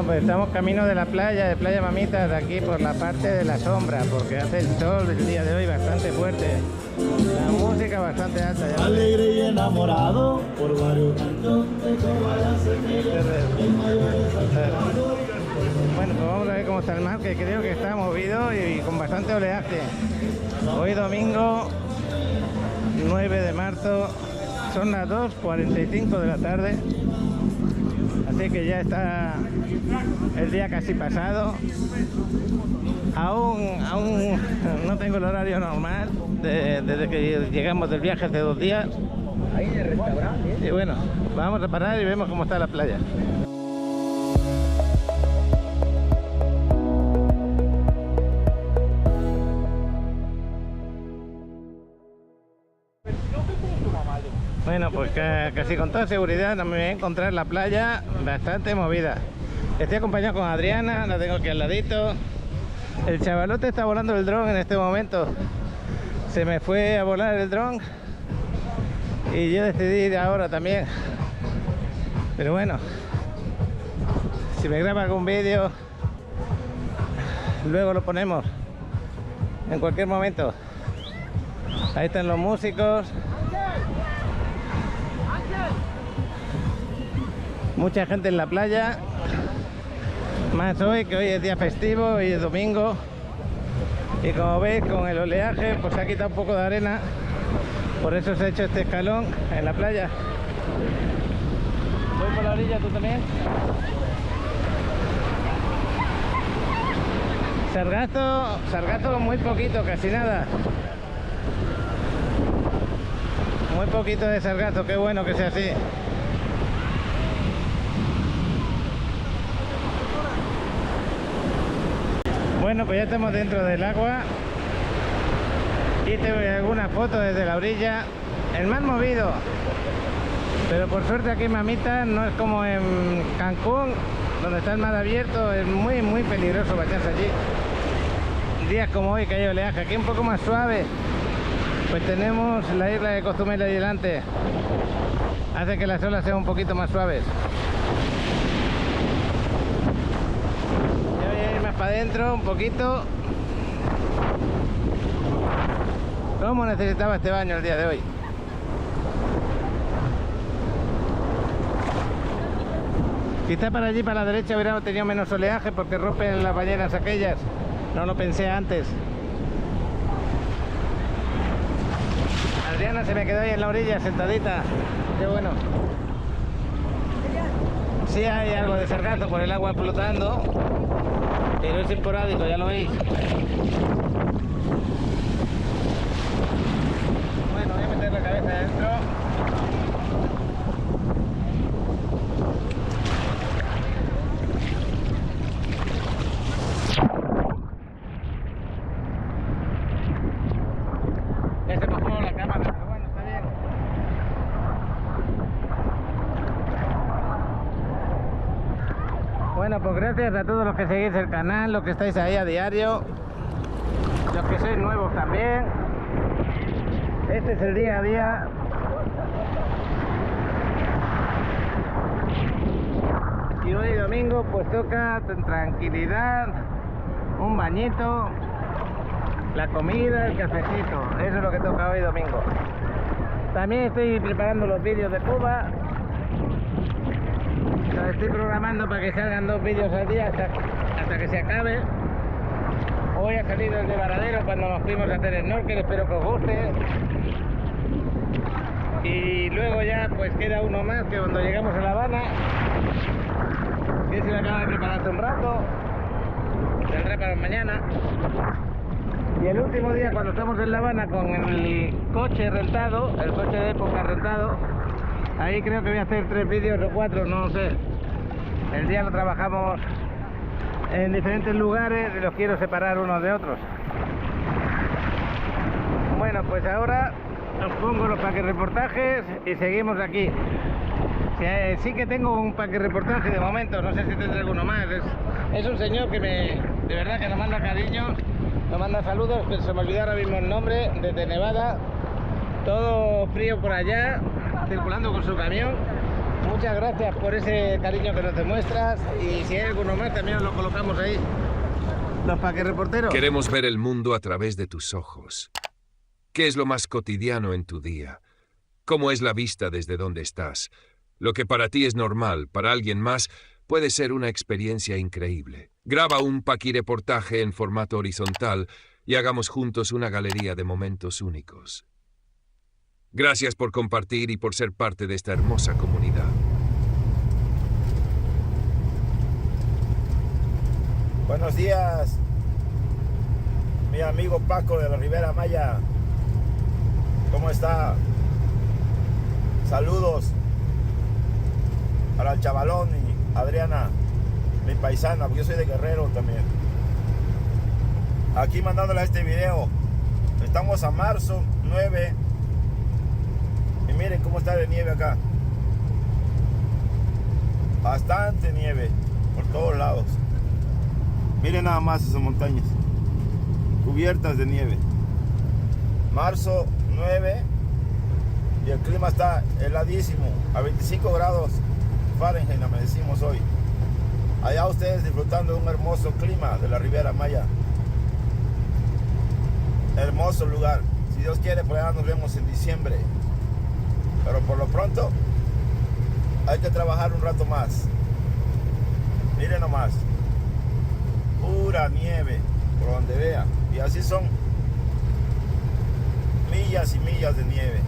Bueno, pues estamos camino de la playa, de Playa Mamitas, de aquí por la parte de la sombra, porque hace el sol el día de hoy bastante fuerte, la música bastante alta. Ya alegre y enamorado por varios cantos de Bueno, pues vamos a ver cómo está el mar, que creo que está movido y con bastante oleaje. Hoy domingo 9 de marzo, son las 2:45 de la tarde. Así que ya está el día casi pasado. Aún no tengo el horario normal desde que llegamos del viaje hace 2 días. Ahí en el restaurante. Y bueno, vamos a parar y vemos cómo está la playa. Bueno, pues casi con toda seguridad me voy a encontrar la playa bastante movida. Estoy acompañado con Adriana, la tengo aquí al ladito. El chavalote está volando el dron en este momento. Se me fue a volar el dron y yo decidí ir ahora también. Pero bueno, si me graba algún vídeo, luego lo ponemos en cualquier momento. Ahí están los músicos. Mucha gente en la playa, más hoy, que hoy es día festivo, hoy es domingo. Y como veis, con el oleaje pues se ha quitado un poco de arena, por eso se ha hecho este escalón en la playa. Voy por la orilla, ¿tú también? Sargazo muy poquito, casi nada. Muy poquito de sargazo, qué bueno que sea así. Bueno, pues ya estamos dentro del agua. Hice algunas fotos desde la orilla. El mar movido, pero por suerte aquí en Mamitas no es como en Cancún, donde está el mar abierto. Es muy peligroso bañarse allí. Días como hoy que hay oleaje, aquí un poco más suave. Pues tenemos la isla de Cozumel ahí delante. Hace que las olas sean un poquito más suaves. Para adentro un poquito. ¿Cómo necesitaba este baño el día de hoy? Quizá para allí, para la derecha, hubiéramos tenido menos oleaje porque rompen las ballenas aquellas. No lo pensé antes. Adriana se me quedó ahí en la orilla sentadita. Qué bueno. Sí hay algo de sargazo por el agua flotando, pero es esporádico, ya lo veis. Bueno, voy a meter la cabeza adentro. Ya se mojó la cámara, pero bueno, está bien. Bueno, pues gracias a todos los que seguís el canal, los que estáis ahí a diario, los que sois nuevos también. Este es el día a día. Y hoy domingo pues toca tranquilidad, un bañito, la comida, el cafecito. Eso es lo que toca hoy domingo. También estoy preparando los vídeos de Cuba. Los estoy programando para que salgan 2 vídeos al día hasta que se acabe. Hoy ha salido el de Varadero cuando nos fuimos a hacer snorkel, espero que os guste. Y luego ya pues queda uno más, que cuando llegamos a La Habana, que se le acaba de preparar hace un rato, saldrá para mañana. Y el último día, cuando estamos en La Habana con el coche rentado, el coche de época rentado, ahí creo que voy a hacer 3 vídeos o 4, no lo sé. El día lo trabajamos en diferentes lugares y los quiero separar unos de otros. Bueno, pues ahora os pongo los paquereportajes y seguimos aquí. Sí que tengo un paquereportaje de momento, no sé si tendré alguno más. Es un señor que de verdad que nos manda cariño, nos manda saludos, pero se me olvidó ahora mismo el nombre, desde Nevada. Todo frío por allá, circulando con su camión. Muchas gracias por ese cariño que nos demuestras. Y si hay alguno más, también lo colocamos ahí. Los paquereporteros. Queremos ver el mundo a través de tus ojos. ¿Qué es lo más cotidiano en tu día? ¿Cómo es la vista desde donde estás? Lo que para ti es normal, para alguien más, puede ser una experiencia increíble. Graba un paquireportaje en formato horizontal y hagamos juntos una galería de momentos únicos. Gracias por compartir y por ser parte de esta hermosa comunidad. Buenos días, mi amigo Paco de la Ribera Maya. ¿Cómo está? Saludos para el chavalón y Adriana, mi paisana, porque yo soy de Guerrero también. Aquí mandándole este video. Estamos a marzo 9 y miren cómo está de nieve acá. Bastante nieve por todos lados. Miren nada más esas montañas cubiertas de nieve. Marzo 9 y el clima está heladísimo, a 25 grados Fahrenheit amanecimos hoy. Allá ustedes disfrutando de un hermoso clima de la Ribera Maya. Hermoso lugar. Si Dios quiere, por allá nos vemos en diciembre. Pero por lo pronto hay que trabajar un rato más. Miren nomás. Pura nieve por donde vea. Y así son millas y millas de nieve.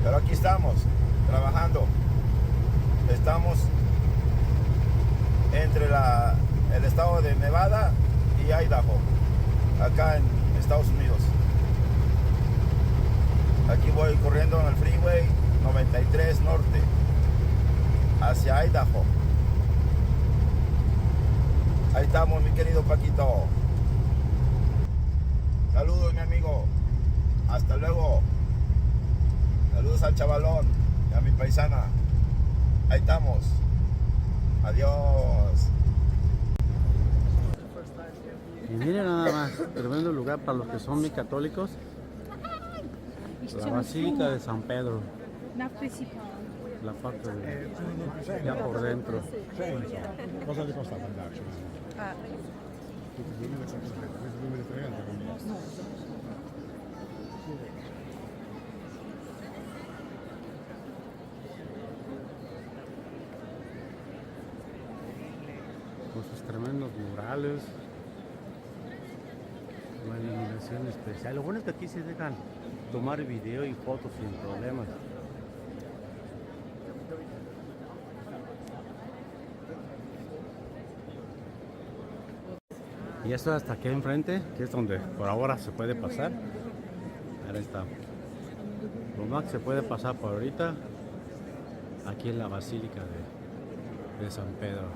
Pero aquí estamos trabajando. Estamos entre el estado de Nevada y Idaho, acá en Estados Unidos. Aquí voy corriendo en el Freeway 93 Norte hacia Idaho. Ahí estamos, mi querido Paquito. Saludos, mi amigo. Hasta luego. Saludos al chavalón y a mi paisana. Ahí estamos. Adiós. Y miren nada más, tremendo lugar para los que son muy católicos. La Basílica de San Pedro. La parte de ya por dentro. Cosa ti costa andarci? 2430 con Con sus tremendos murales. La iluminación especial. Lo bueno es que aquí se dejan tomar video y fotos sin problemas. Y esto hasta aquí enfrente, que es donde por ahora se puede pasar. Ahí está. Lo más que se puede pasar por ahorita, aquí en la Basílica de San Pedro.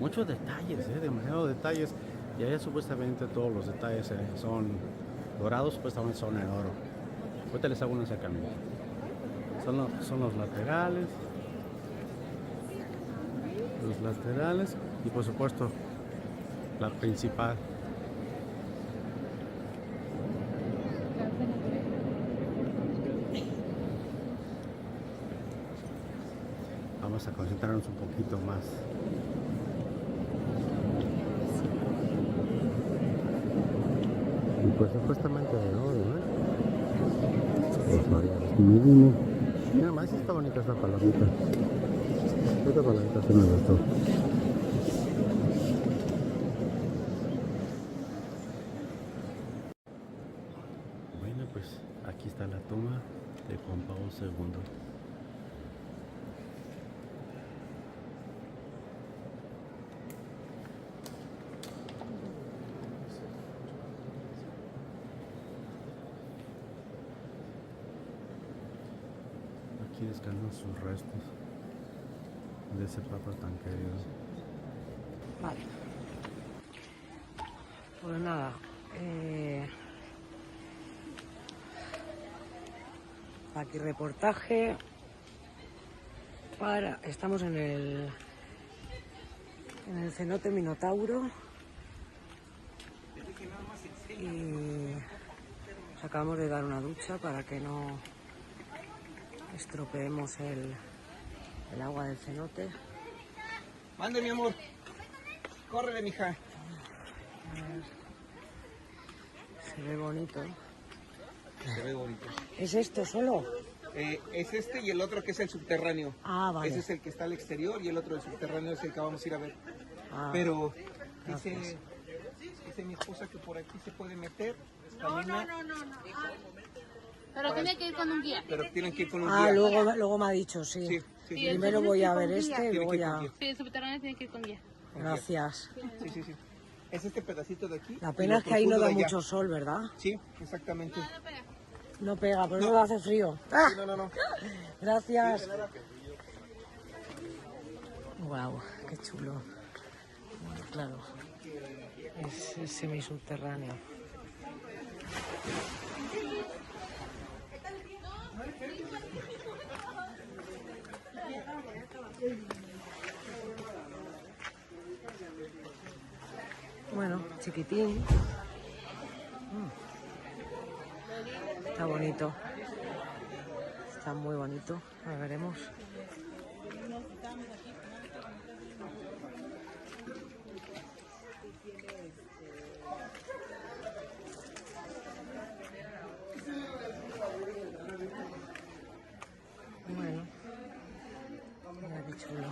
Muchos detalles, demasiados detalles. Y allá supuestamente todos los detalles son dorados, supuestamente son en oro. Ahorita les hago un acercamiento. Son los laterales. Los laterales y por supuesto la principal. Vamos a concentrarnos un poquito más. Y pues supuestamente de oro, Los mínimo. Mira más, está bonita esta palomita. Esta palomita sí me gustó. Bueno, pues aquí está la tumba de Juan Pablo II. Aquí descansan sus restos de ese papa tan querido. Vale. Pues nada, aquí reportaje estamos en el cenote Minotauro Y nos acabamos de dar una ducha para que no estropeemos el agua del cenote. Mande, mi amor. Córrele, mija. Se ve bonito. Se ve bonito. ¿Es esto solo? Es este y el otro que es el subterráneo. Ah, vale. Ese es el que está al exterior y el otro, el subterráneo, es el que vamos a ir a ver. Ah, Pero gracias. dice mi esposa que por aquí se puede meter. No. Pero tiene que ir con un guía. Pero tienen que ir con un Ah, guía. luego me ha dicho, sí. Sí. Primero voy a ver este y Tiene luego que ir ya... con guía. Sí, el subterráneo tiene que ir con guía. Gracias. Sí. Es este pedacito de aquí. La y pena lo es que ahí no profundo da de allá. mucho sol, ¿verdad? Sí, exactamente. No pega, pero no hace frío. ¡Ah! No. Gracias. Wow, qué chulo. Bueno, claro, es semisubterráneo. Bueno, chiquitín. Está bonito. Está muy bonito. Ahora veremos. Bueno. Mira qué chulo.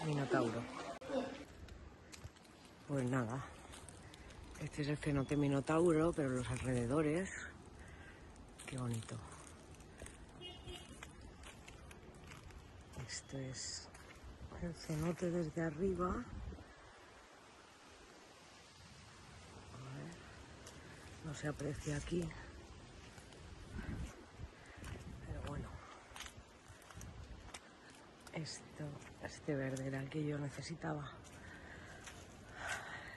Minotauro. Pues nada, este es el cenote Minotauro, pero los alrededores, qué bonito. Esto es el cenote desde arriba. A ver, no se aprecia aquí, pero bueno. Este verde era el que yo necesitaba.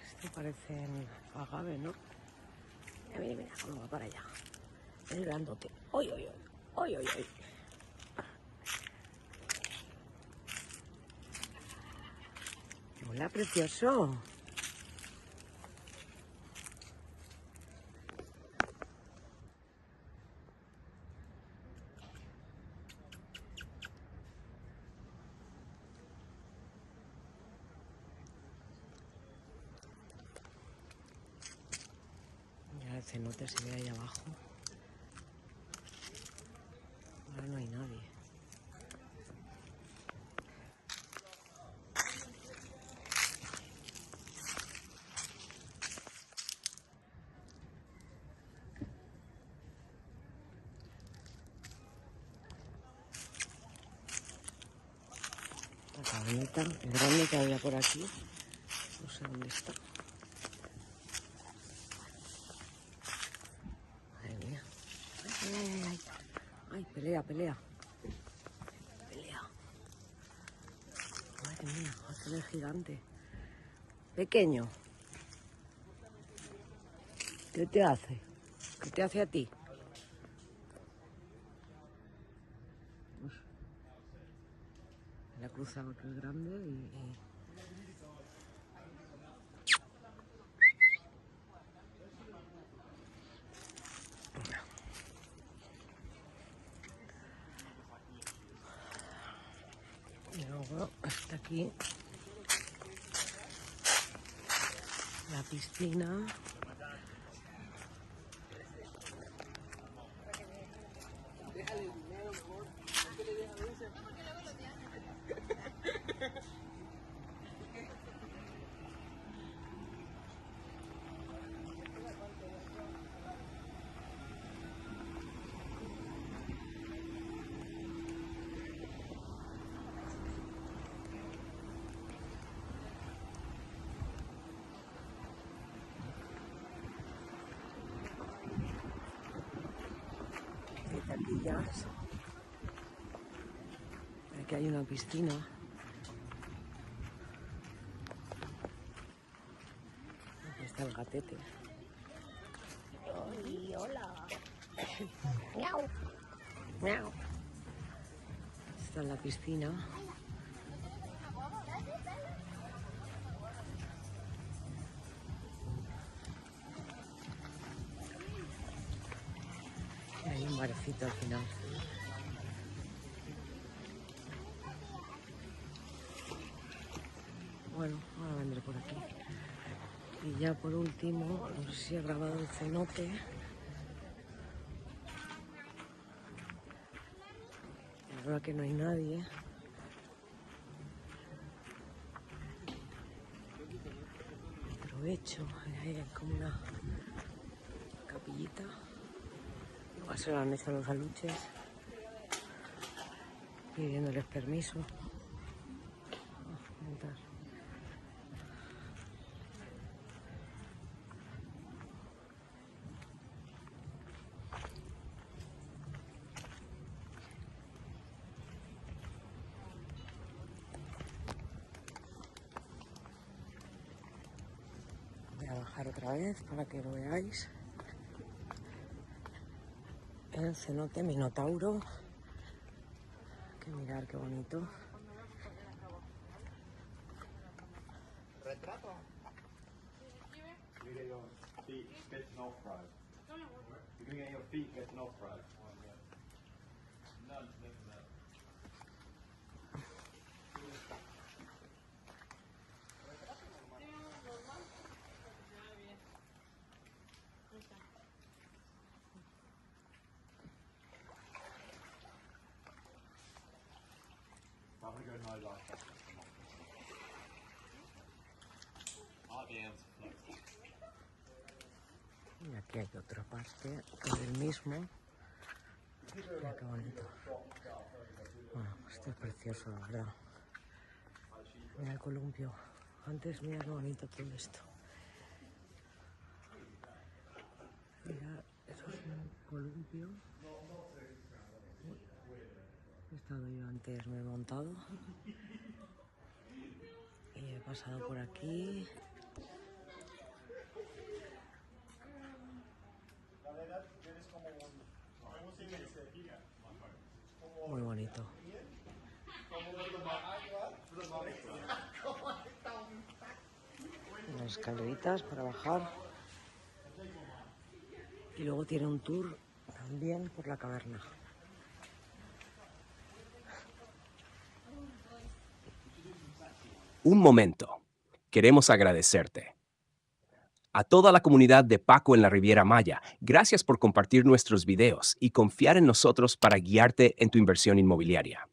Esto parecen agaves, ¿no? Mira, cómo va para allá. Es grandote. ¡Oy! Hola, precioso. Ya el cenote se ve ahí abajo. Ahora no hay nadie. La cadeneta grande que había por aquí. No sé dónde está. Madre mía. Ay, pelea. Pelea. Madre mía, hace el gigante. Pequeño. ¿Qué te hace? ¿Qué te hace a ti? La cruzado que es grande y... Y luego hasta aquí la piscina. Taquillas. Aquí hay una piscina. está el gatete. ¡Ay, hola! ¡Miau! ¡Miau! Está en la piscina. Y hay un barecito al final. Bueno, ahora vendré por aquí. Y ya por último, no sé si he grabado el cenote. La verdad que no hay nadie. Aprovecho, ahí hay como una capillita. Va a ser la mesa de los aluches. Pidiéndoles permiso. A montar. Voy a bajar otra vez para que lo veáis. El cenote Minotauro. Que mirar qué bonito. Retrato. Mire los feet getting off right. You're gonna get your feet getting off right. Probably go no like that. Y aquí hay otra parte del mismo. Mira qué bonito. Bueno, esto es precioso, la verdad. Mira el columpio. Antes mira qué bonito todo esto. Mira, eso es un columpio. He estado yo antes, me he montado. Y he pasado por aquí. Muy bonito. Las escaleritas para bajar. Y luego tiene un tour también por la caverna. Un momento. Queremos agradecerte. A toda la comunidad de Paco en la Riviera Maya, gracias por compartir nuestros videos y confiar en nosotros para guiarte en tu inversión inmobiliaria.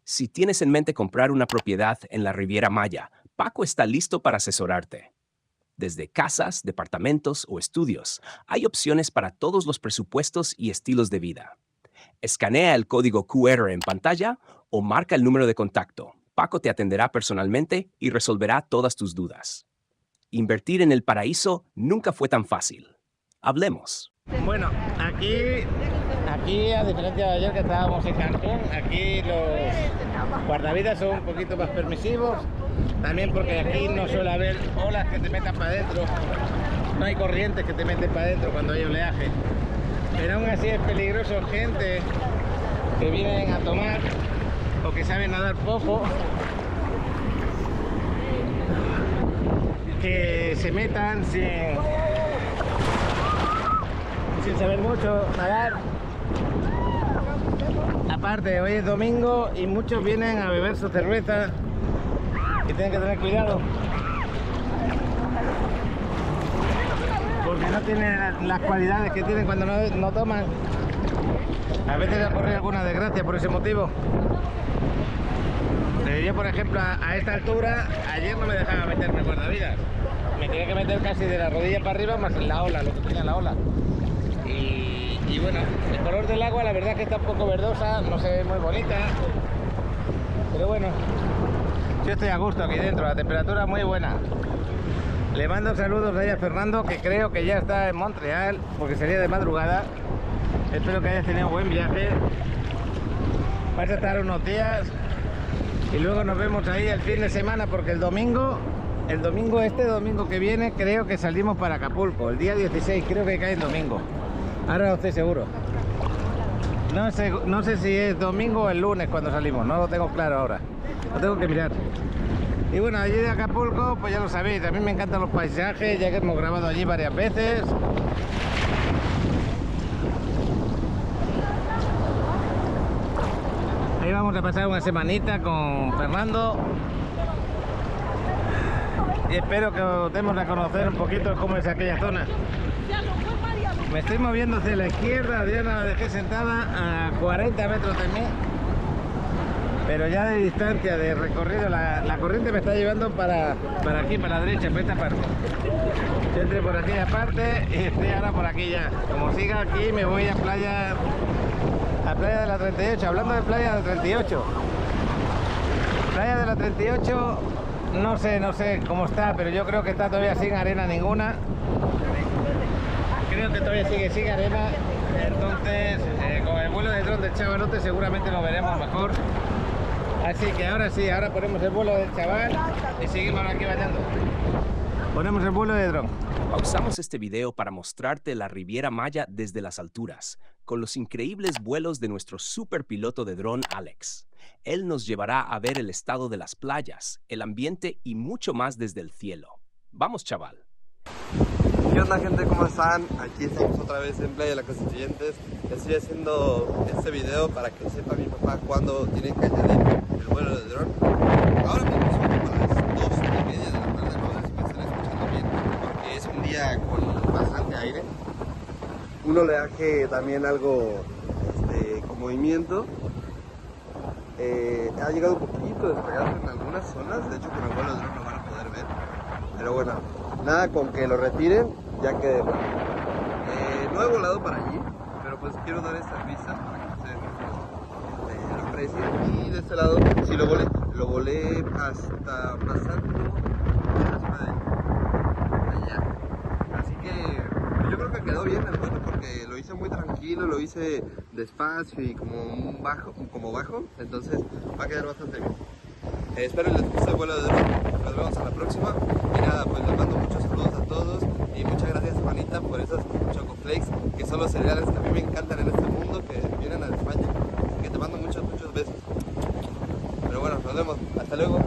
Si tienes en mente comprar una propiedad en la Riviera Maya, Paco está listo para asesorarte. Desde casas, departamentos o estudios, hay opciones para todos los presupuestos y estilos de vida. Escanea el código QR en pantalla o marca el número de contacto. Paco te atenderá personalmente y resolverá todas tus dudas. Invertir en el paraíso nunca fue tan fácil. Hablemos. Bueno, aquí a diferencia de ayer que estábamos en Cancún, aquí los guardavidas son un poquito más permisivos. También porque aquí no suele haber olas que te metan para adentro. No hay corrientes que te meten para adentro cuando hay oleaje. Pero aún así es peligroso gente que vienen a tomar o que saben nadar poco, que se metan sin saber mucho nadar. Aparte, hoy es domingo y muchos vienen a beber su cerveza y tienen que tener cuidado porque no tienen las cualidades que tienen cuando no toman. A veces ocurre alguna desgracia por ese motivo. Yo, por ejemplo, a esta altura, ayer no me dejaba meterme guardavidas. Me tenía que meter casi de la rodilla para arriba, más en la ola, lo que tenía la ola. Y bueno, el color del agua, la verdad que está un poco verdosa, no se ve muy bonita. Pero bueno, yo estoy a gusto aquí dentro, la temperatura muy buena. Le mando saludos ahí a Fernando, que creo que ya está en Montreal, porque salía de madrugada. Espero que hayas tenido buen viaje. Vas a estar unos días y luego nos vemos ahí el fin de semana, porque el domingo el domingo, este domingo que viene, creo que salimos para Acapulco. El día 16 creo que cae el domingo. Ahora no estoy seguro. No sé si es domingo o el lunes cuando salimos. No lo tengo claro ahora. Lo tengo que mirar. Y bueno, allí de Acapulco, pues ya lo sabéis. A mí me encantan los paisajes, ya que hemos grabado allí varias veces. Ahí vamos a pasar una semanita con Fernando. Y espero que os demos a conocer un poquito cómo es aquella zona. Me estoy moviendo hacia la izquierda, Adriana la dejé sentada a 40 metros de mí. Pero ya de distancia, de recorrido, la corriente me está llevando para aquí, para la derecha, para esta parte. Yo entré por aquella parte y estoy ahora por aquí ya. Como siga aquí me voy a playa de la 38. Hablando de playa de la 38. Playa de la 38, no sé cómo está, pero yo creo que está todavía sin arena ninguna. Creo que todavía sigue sin arena. Entonces, con el vuelo de dron del chavalote seguramente lo veremos mejor. Así que ahora sí, ahora ponemos el vuelo del chaval y seguimos aquí bañando. Ponemos el vuelo de dron. Pausamos este video para mostrarte la Riviera Maya desde las alturas, con los increíbles vuelos de nuestro super piloto de dron Alex. Él nos llevará a ver el estado de las playas, el ambiente y mucho más desde el cielo. Vamos, chaval. ¿Qué onda, gente? ¿Cómo están? Aquí estamos otra vez en Playa de la Constituyentes. Estoy haciendo este video para que sepa mi papá cuándo tiene que añadir el vuelo de dron. Ahora mismo son como las 2:30 de la tarde, no sé si me están escuchando bien, porque es un día con bastante aire. Un oleaje también algo con movimiento. Ha llegado un poquito de despegarse en algunas zonas, de hecho con el vuelo de dron lo van a poder ver. Pero bueno, nada con que lo retiren, ya que bueno, no he volado para allí, pero pues quiero dar esta vista para que ustedes lo aprecien. Y de este lado sí lo volé hasta pasando la zona de allá. Así que yo creo que quedó bien el vuelo porque lo hice muy tranquilo, lo hice despacio y como bajo, entonces va a quedar bastante bien. Espero les guste el vuelo de dron. Nos vemos a la próxima. Y nada, pues les mando muchos saludos a todos. Y muchas gracias, Juanita, por esos chocoflakes, que son los cereales que a mí me encantan en este mundo, que vienen a España. Así que te mando muchos besos. Pero bueno, nos vemos. Hasta luego.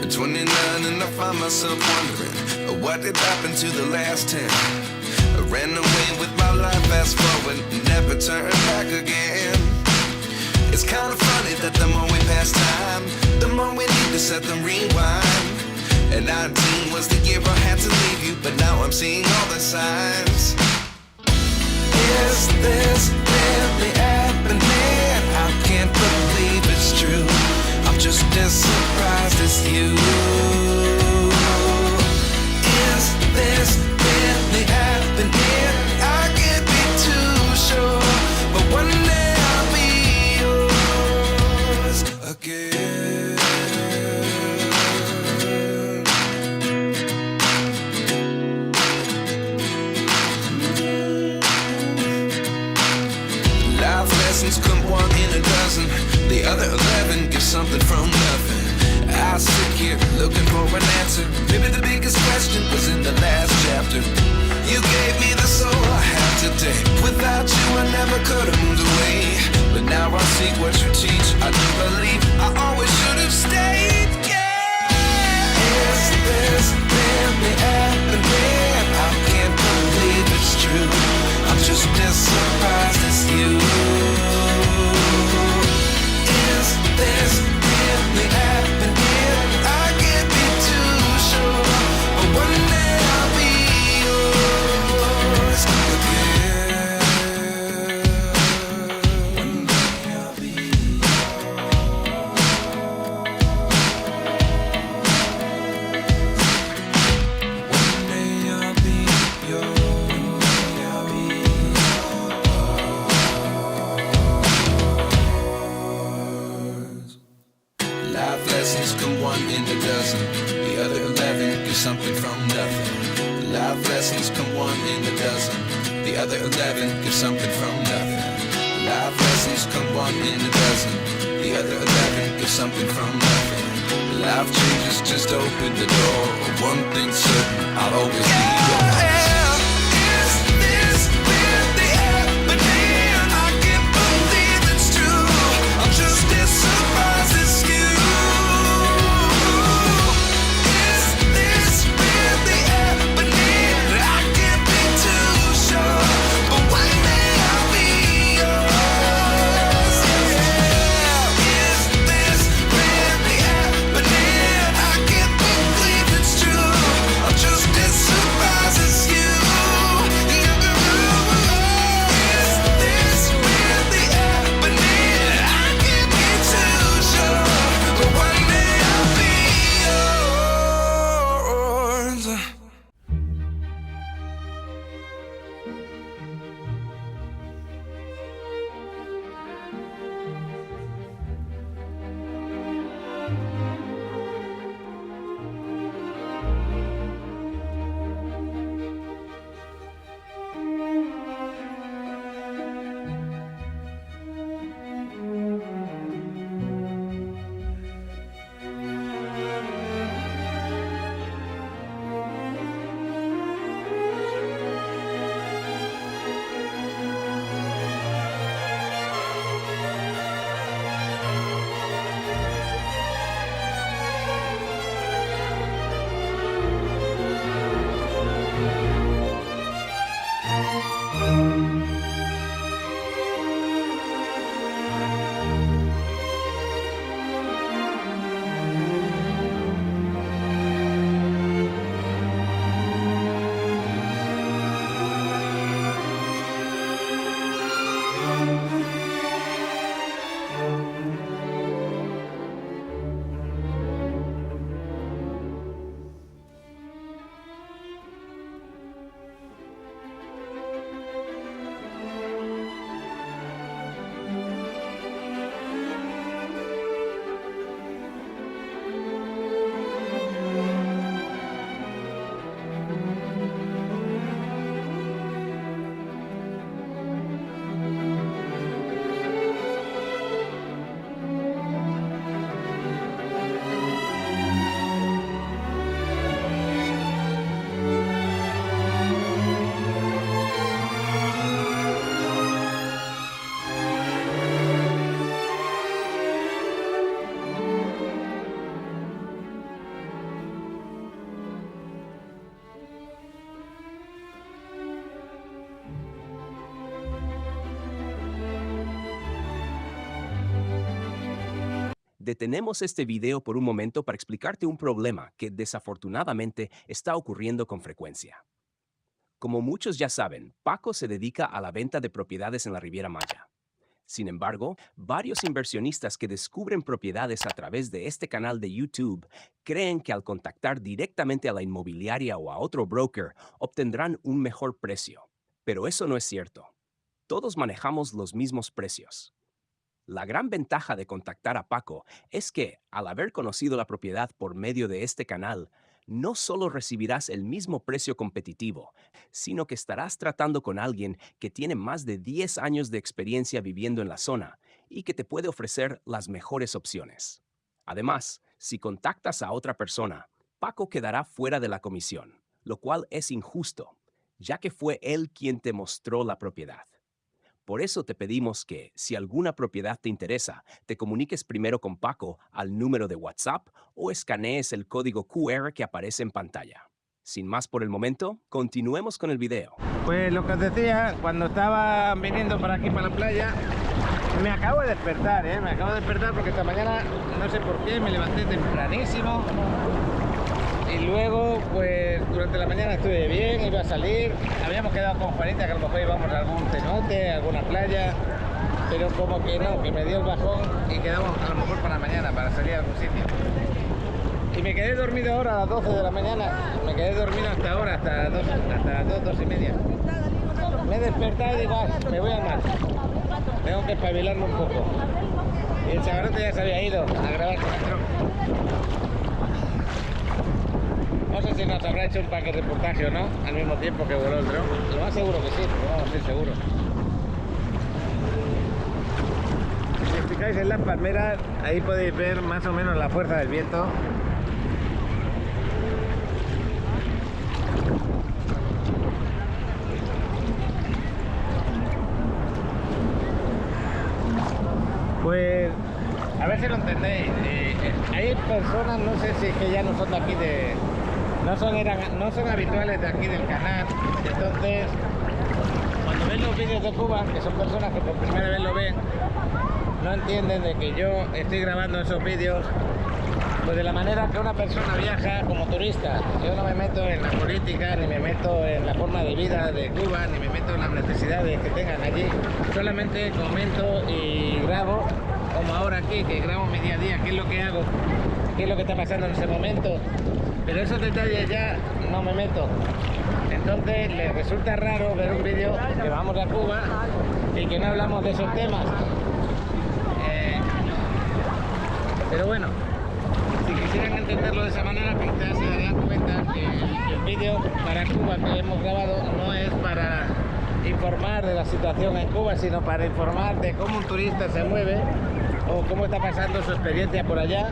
at 29 and I find myself wondering, what did happen to the last 10? I ran away with my life, fast forward, never turn back again. It's kind of funny that the more we pass time, the more we need to set them rewind. And 19 was the year I had to leave you, but now I'm seeing all the signs. Is this really happening? I can't believe it's true. I'm just as surprised as you. Is this really happening? I can't be too sure, but one day I'll be yours again. Life lessons come one in a dozen. The other 11 give something from nothing. I sit here looking for an answer. Maybe the biggest question was in the last chapter. You gave me the soul I have today. Without you I never could have moved away. But now I see what you teach. I do believe I always should have stayed. Yeah. Is this really happening? I can't believe it's true. I'm just as surprised as you. Is this really happening? I can't be too sure, but one day I'll be yours again. One day I'll be yours. One day I'll be yours. Life lessons come one in a dozen. The other 11 give something from nothing. Life lessons come one in a dozen. The other 11 give something from nothing. Life lessons come one in a dozen. The other 11 give something from nothing. Life changes just open the door. One thing's certain, I'll always be yours. Is this really happening? I can't believe it's true. I'm just as surprised as you. Is this really happening? I can't be too sure, but one day I'll be yours. Yeah. Is this really happening? I can't believe it's true. I'm just as surprised as Detenemos este video por un momento para explicarte un problema que desafortunadamente está ocurriendo con frecuencia. Como muchos ya saben, Paco se dedica a la venta de propiedades en la Riviera Maya. Sin embargo, varios inversionistas que descubren propiedades a través de este canal de YouTube creen que al contactar directamente a la inmobiliaria o a otro broker obtendrán un mejor precio. Pero eso no es cierto. Todos manejamos los mismos precios. La gran ventaja de contactar a Paco es que, al haber conocido la propiedad por medio de este canal, no solo recibirás el mismo precio competitivo, sino que estarás tratando con alguien que tiene más de 10 años de experiencia viviendo en la zona y que te puede ofrecer las mejores opciones. Además, si contactas a otra persona, Paco quedará fuera de la comisión, lo cual es injusto, ya que fue él quien te mostró la propiedad. Por eso te pedimos que, si alguna propiedad te interesa, te comuniques primero con Paco al número de WhatsApp o escanees el código QR que aparece en pantalla. Sin más por el momento, continuemos con el video. Pues lo que os decía, cuando estaba viniendo para aquí, para la playa, me acabo de despertar, me acabo de despertar porque esta mañana, no sé por qué, me levanté tempranísimo. Y luego, pues durante la mañana estuve bien, iba a salir. Habíamos quedado con Juanita que a lo mejor íbamos a algún cenote, a alguna playa. Pero como que no, que me dio el bajón y quedamos a lo mejor para mañana, para salir a algún sitio. Y me quedé dormido ahora a las 12 de la mañana. Me quedé dormido hasta ahora, hasta las 2 y media. Me he despertado y digo, me voy al mar. Tengo que espabilarme un poco. Y el chavarote ya se había ido a grabar con el dron. No sé si nos habrá hecho un paquete de reportaje o no, al mismo tiempo que voló el dron. Lo más seguro que sí, pero no estoy seguro. Si os fijáis en las palmeras, ahí podéis ver más o menos la fuerza del viento. Pues, a ver si lo entendéis. Hay personas, no sé si es que ya no son de aquí no son habituales de aquí del canal. Entonces, cuando ven los vídeos de Cuba, que son personas que por primera vez lo ven, no entienden de que yo estoy grabando esos vídeos pues de la manera que una persona viaja como turista. Yo no me meto en la política, ni me meto en la forma de vida de Cuba, ni me meto en las necesidades que tengan allí. Solamente comento y grabo, como ahora aquí, que grabo mi día a día, qué es lo que hago, qué es lo que está pasando en ese momento. Pero esos detalles ya no me meto. Entonces les resulta raro ver un vídeo que vamos a Cuba y que no hablamos de esos temas. Pero bueno, si quisieran entenderlo de esa manera, quizás se darían cuenta que el vídeo para Cuba que hemos grabado no es para informar de la situación en Cuba, sino para informar de cómo un turista se mueve o cómo está pasando su experiencia por allá.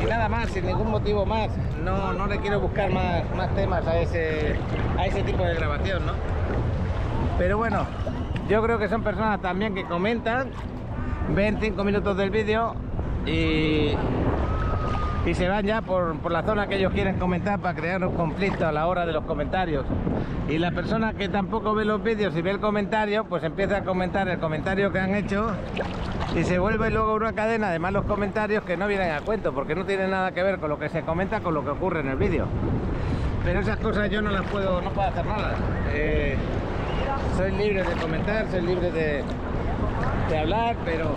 Y nada más, sin ningún motivo más. No le quiero buscar más temas a ese tipo de grabación, ¿no? Pero bueno, yo creo que son personas también que comentan, ven 5 minutos del vídeo y se van ya por la zona que ellos quieren comentar para crear un conflicto a la hora de los comentarios. Y la persona que tampoco ve los vídeos y ve el comentario, pues empieza a comentar el comentario que han hecho y se vuelve luego una cadena de malos comentarios que no vienen a cuento, porque no tienen nada que ver con lo que se comenta con lo que ocurre en el vídeo. Pero esas cosas yo no puedo hacer nada. Soy libre de comentar, soy libre de hablar, pero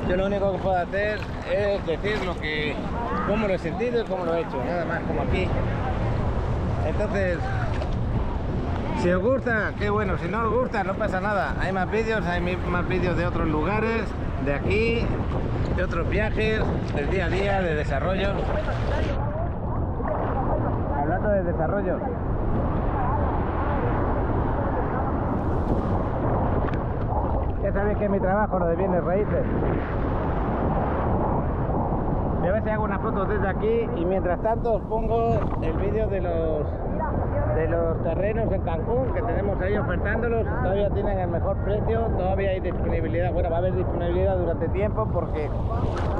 yo lo único que puedo hacer es decir cómo lo he sentido y cómo lo he hecho, nada más, como aquí. Entonces, si os gusta, qué bueno, si no os gusta, no pasa nada. Hay más vídeos de otros lugares, de aquí, de otros viajes, del día a día, de desarrollo. Hablando de desarrollo. Ya sabéis que es mi trabajo, lo de bienes raíces. Yo a veces hago unas fotos desde aquí y mientras tanto os pongo el vídeo de los terrenos en Cancún que tenemos ahí ofertándolos. Todavía tienen el mejor precio, todavía hay disponibilidad. Bueno, va a haber disponibilidad durante tiempo porque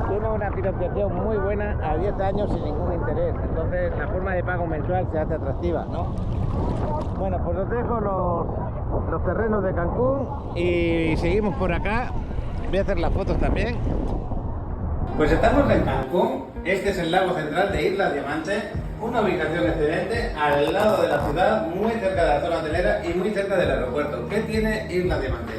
tiene una financiación muy buena a 10 años sin ningún interés. Entonces la forma de pago mensual se hace atractiva, ¿no? Bueno, pues os dejo los terrenos de Cancún y seguimos por acá. Voy a hacer las fotos también. Pues estamos en Cancún, este es el lago central de Isla Diamante, una ubicación excelente al lado de la ciudad, muy cerca de la zona hotelera y muy cerca del aeropuerto. ¿Qué tiene Isla Diamante?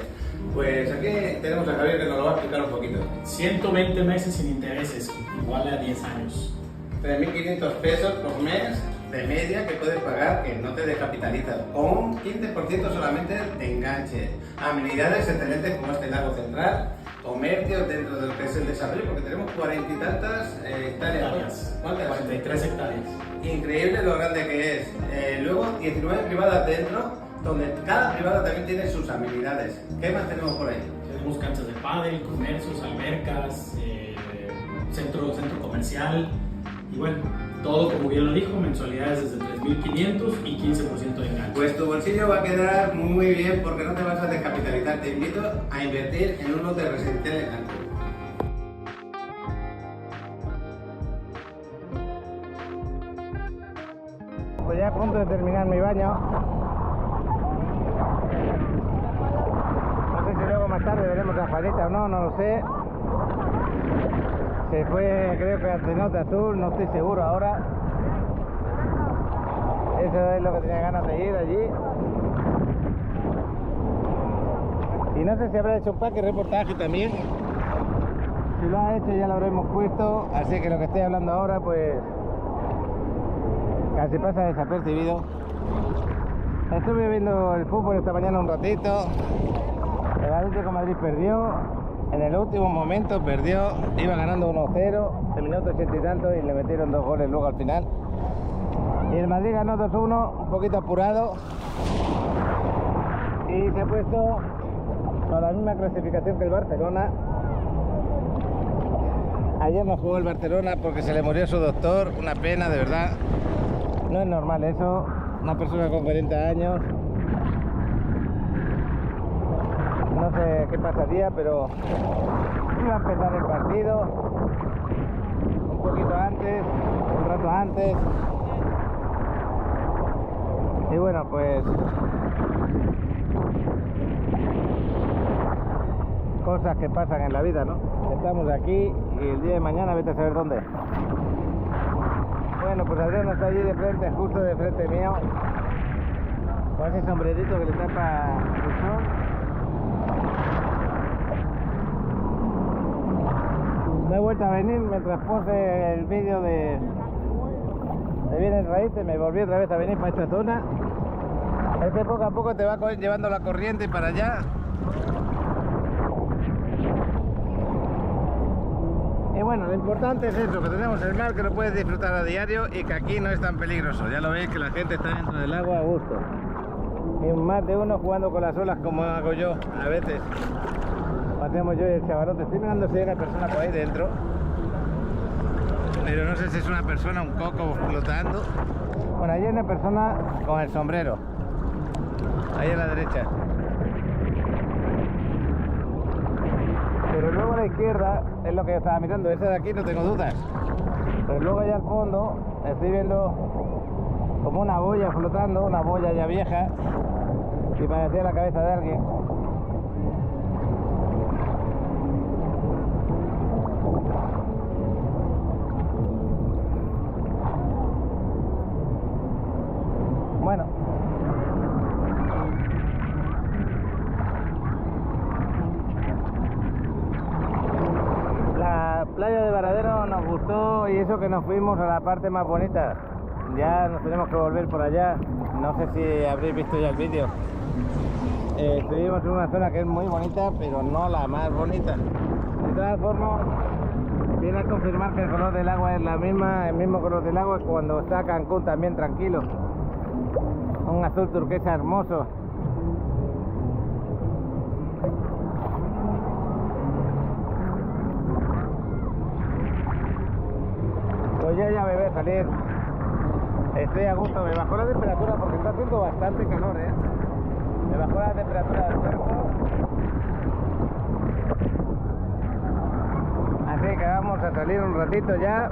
Pues aquí tenemos a Javier que nos lo va a explicar un poquito. 120 meses sin intereses, igual a 10 años. 3.500 pesos por mes de media que puedes pagar, que no te descapitalizas, con un 15% solamente de enganche. Amenidades excelentes como este lago central, comercios dentro de lo que es el desarrollo, porque tenemos 40 y tantas hectáreas. ¿Cuántas? 43 hectáreas. Increíble lo grande que es. Luego 19 privadas dentro, donde cada privada también tiene sus amenidades. ¿Qué más tenemos por ahí? Tenemos canchas de pádel, comercios, albercas, centro comercial y bueno, todo como bien lo dijo, mensualidades desde 3.500 y 15% de enganche. Pues tu bolsillo va a quedar muy bien porque no te vas a descapitalizar. Te invito a invertir en un hotel residencial en Cancún. Pues ya a punto de terminar mi baño. No sé si luego más tarde veremos a Juanita o no, no lo sé. Se fue, creo que a Cenote Azul, no estoy seguro ahora. Eso es lo que tenía ganas de ir allí. Y no sé si habrá hecho un pack de reportaje también. Si lo ha hecho ya lo habremos puesto, así que lo que estoy hablando ahora pues casi pasa desapercibido. Estuve viendo el fútbol esta mañana un ratito. El Atlético de Madrid perdió. En el último momento perdió, iba ganando 1-0, el minuto 80 y tanto, y le metieron 2 goles luego al final. Y el Madrid ganó 2-1, un poquito apurado, y se ha puesto con la misma clasificación que el Barcelona. Ayer no jugó el Barcelona porque se le murió su doctor, una pena, de verdad. No es normal eso, una persona con 40 años. No sé qué pasaría, pero iba a empezar el partido un poquito antes, un rato antes. Y bueno, pues cosas que pasan en la vida, ¿no? Estamos aquí y el día de mañana vete a saber dónde. Bueno, pues Adrián está allí de frente, justo de frente mío, con ese sombrerito que le tapa el sol. Me he vuelto a venir mientras puse el vídeo de bienes raíces, me volví otra vez a venir para esta zona. Este poco a poco te va llevando la corriente para allá. Y bueno, lo importante es eso, que tenemos el mar, que lo puedes disfrutar a diario y que aquí no es tan peligroso. Ya lo veis que la gente está dentro del agua a gusto. Y más de uno jugando con las olas como hago yo a veces. Hacemos yo y el chavalote. Estoy mirando si hay una persona por ahí dentro, pero no sé si es una persona, un coco flotando. Bueno, ahí hay una persona con el sombrero, ahí a la derecha. Pero luego a la izquierda es lo que yo estaba mirando, esa de aquí no tengo dudas. Pero luego allá al fondo estoy viendo como una boya flotando, una boya ya vieja, y parecía la cabeza de alguien. Bueno, la playa de Varadero nos gustó y eso que nos fuimos a la parte más bonita. Ya nos tenemos que volver por allá. No sé si habréis visto ya el vídeo. Estuvimos en una zona que es muy bonita, pero no la más bonita. De todas formas, viene a confirmar que el color del agua es la misma, el mismo color del agua que cuando está Cancún también tranquilo. Un azul turquesa hermoso. Pues yo ya me voy a salir. Estoy a gusto, me bajó la temperatura porque está haciendo bastante calor, Me bajó la temperatura del cuerpo. Así que vamos a salir un ratito ya.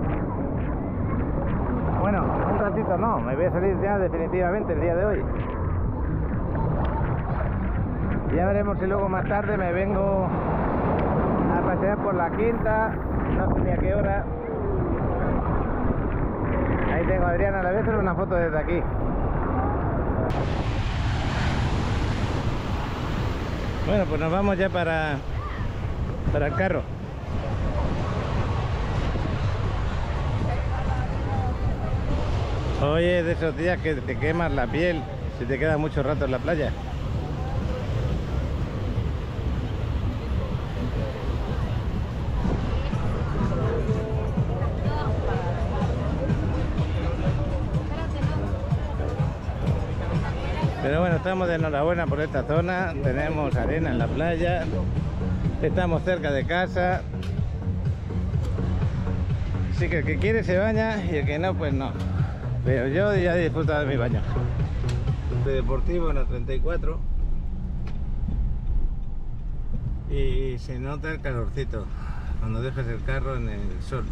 Bueno, un ratito no, me voy a salir ya definitivamente el día de hoy. Ya veremos si luego más tarde me vengo a pasear por la Quinta no sé ni a qué hora. Ahí tengo a Adriana, le voy a hacer una foto desde aquí. Bueno, pues nos vamos ya para el carro. Hoy es de esos días que te quemas la piel si te quedas mucho rato en la playa. Pero bueno, estamos de enhorabuena por esta zona, tenemos arena en la playa, estamos cerca de casa, así que el que quiere se baña y el que no, pues no. Pero yo ya he disfrutado de mi baño. De deportivo en la 34 y se nota el calorcito cuando dejas el carro en el sol.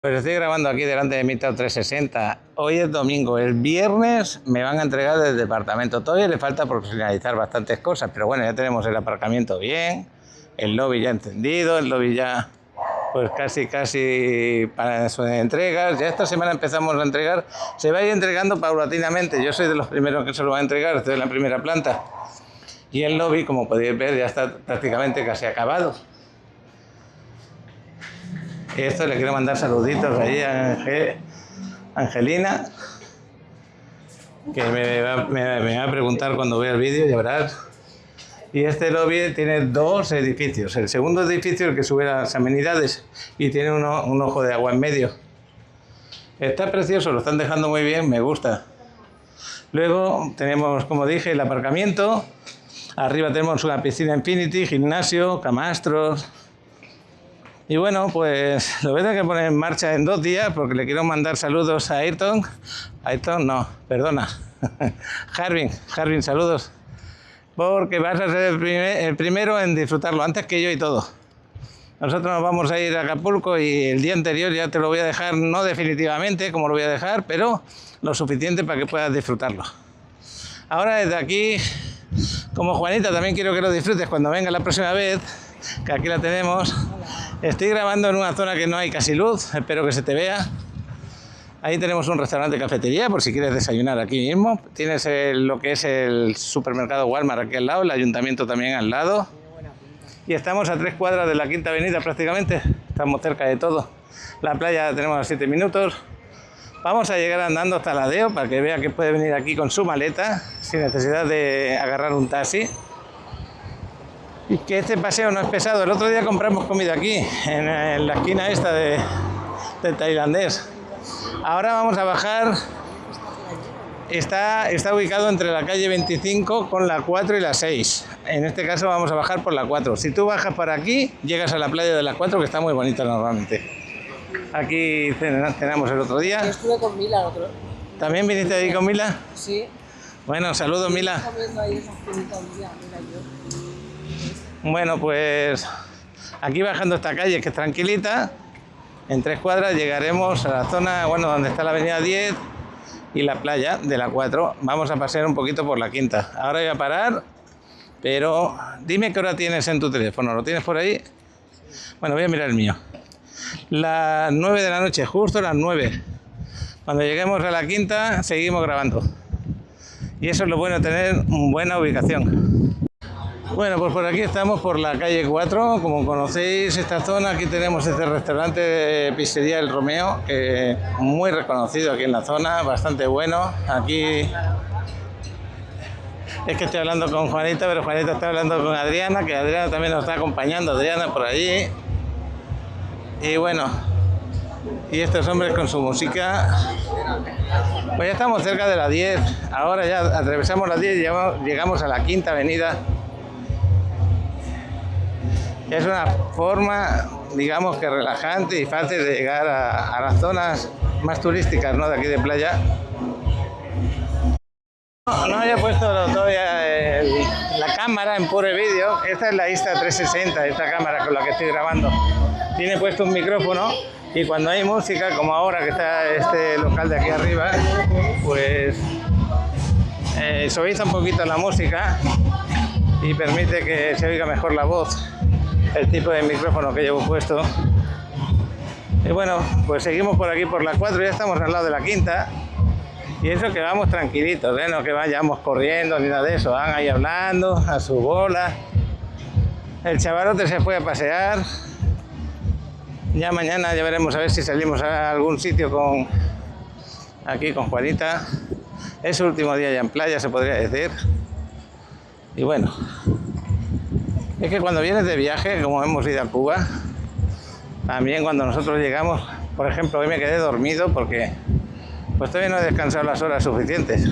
Pues estoy grabando aquí delante de mi Tor 360. Hoy es domingo, el viernes me van a entregar del departamento. Todavía le falta por finalizar bastantes cosas, pero bueno, ya tenemos el aparcamiento bien, el lobby ya encendido, el lobby ya pues casi para sus entregas. Ya esta semana empezamos a entregar, se va a ir entregando paulatinamente. Yo soy de los primeros que se lo va a entregar, estoy en la primera planta. Y el lobby, como podéis ver, ya está prácticamente casi acabado. Esto le quiero mandar saluditos ahí a Angelina, que me va a preguntar cuando vea el vídeo, ya verás. Y este lobby tiene dos edificios. El segundo edificio, el que sube las amenidades, y tiene un ojo de agua en medio. Está precioso, lo están dejando muy bien, me gusta. Luego tenemos, como dije, el aparcamiento. Arriba tenemos una piscina Infinity, gimnasio, camastros. Y bueno, pues lo voy a tener que poner en marcha en 2 días porque le quiero mandar saludos a Ayrton. Ayrton, no, perdona. Harvin, saludos. Porque vas a ser el primero en disfrutarlo, antes que yo y todo. Nosotros nos vamos a ir a Acapulco y el día anterior ya te lo voy a dejar, no definitivamente como lo voy a dejar, pero lo suficiente para que puedas disfrutarlo. Ahora desde aquí, como Juanita, también quiero que lo disfrutes cuando venga la próxima vez, que aquí la tenemos. Estoy grabando en una zona que no hay casi luz, espero que se te vea. Ahí tenemos un restaurante cafetería por si quieres desayunar aquí mismo. Tienes lo que es el supermercado Walmart aquí al lado, el ayuntamiento también al lado. Y estamos a 3 cuadras de la Quinta Avenida prácticamente, estamos cerca de todo. La playa la tenemos a 7 minutos. Vamos a llegar andando hasta la Deo para que vea que puede venir aquí con su maleta sin necesidad de agarrar un taxi. Y que este paseo no es pesado. El otro día compramos comida aquí, en la esquina esta del tailandés. Ahora vamos a bajar. Está ubicado entre la calle 25 con la 4 y la 6. En este caso vamos a bajar por la 4. Si tú bajas por aquí, llegas a la playa de la 4, que está muy bonita normalmente. Aquí cenamos el otro día. Yo estuve con Mila el otro. ¿También viniste ahí con Mila? Sí. Bueno, saludos, Mila. Ahí esas pinitas, Mila y yo. Bueno, pues aquí bajando esta calle que es tranquilita, en 3 cuadras llegaremos a la zona, bueno, donde está la avenida 10 y la playa de la 4. Vamos a pasear un poquito por la Quinta. Ahora voy a parar, pero dime qué hora tienes en tu teléfono. ¿Lo tienes por ahí? Bueno, voy a mirar el mío. Las 9 de la noche, justo las 9. Cuando lleguemos a la Quinta, seguimos grabando. Y eso es lo bueno de tener buena ubicación. Bueno, pues por aquí estamos por la calle 4, como conocéis esta zona, aquí tenemos este restaurante de pizzería El Romeo, que muy reconocido aquí en la zona, bastante bueno. Aquí es que estoy hablando con Juanita, pero Juanita está hablando con Adriana, que Adriana también nos está acompañando, Adriana por allí. Y bueno, y estos hombres con su música. Pues ya estamos cerca de las 10, ahora ya atravesamos las 10 y llegamos a la Quinta Avenida. Es una forma, digamos que relajante y fácil de llegar a las zonas más turísticas, ¿no?, de aquí de playa. No había puesto todavía la cámara en puro vídeo. Esta es la Insta360, esta cámara con la que estoy grabando. Tiene puesto un micrófono y cuando hay música, como ahora que está este local de aquí arriba, pues suaviza un poquito la música y permite que se oiga mejor la voz, el tipo de micrófono que llevo puesto. Y bueno, pues seguimos por aquí por la 4, ya estamos al lado de la quinta. Y eso que vamos tranquilitos, ¿eh? No que vayamos corriendo ni nada de eso, van ahí hablando a su bola. El chavalote se fue a pasear. Ya mañana ya veremos a ver si salimos a algún sitio aquí con Juanita. Es su último día ya en playa, se podría decir. Y bueno, es que cuando vienes de viaje, como hemos ido a Cuba, también cuando nosotros llegamos, por ejemplo, hoy me quedé dormido porque pues todavía no he descansado las horas suficientes.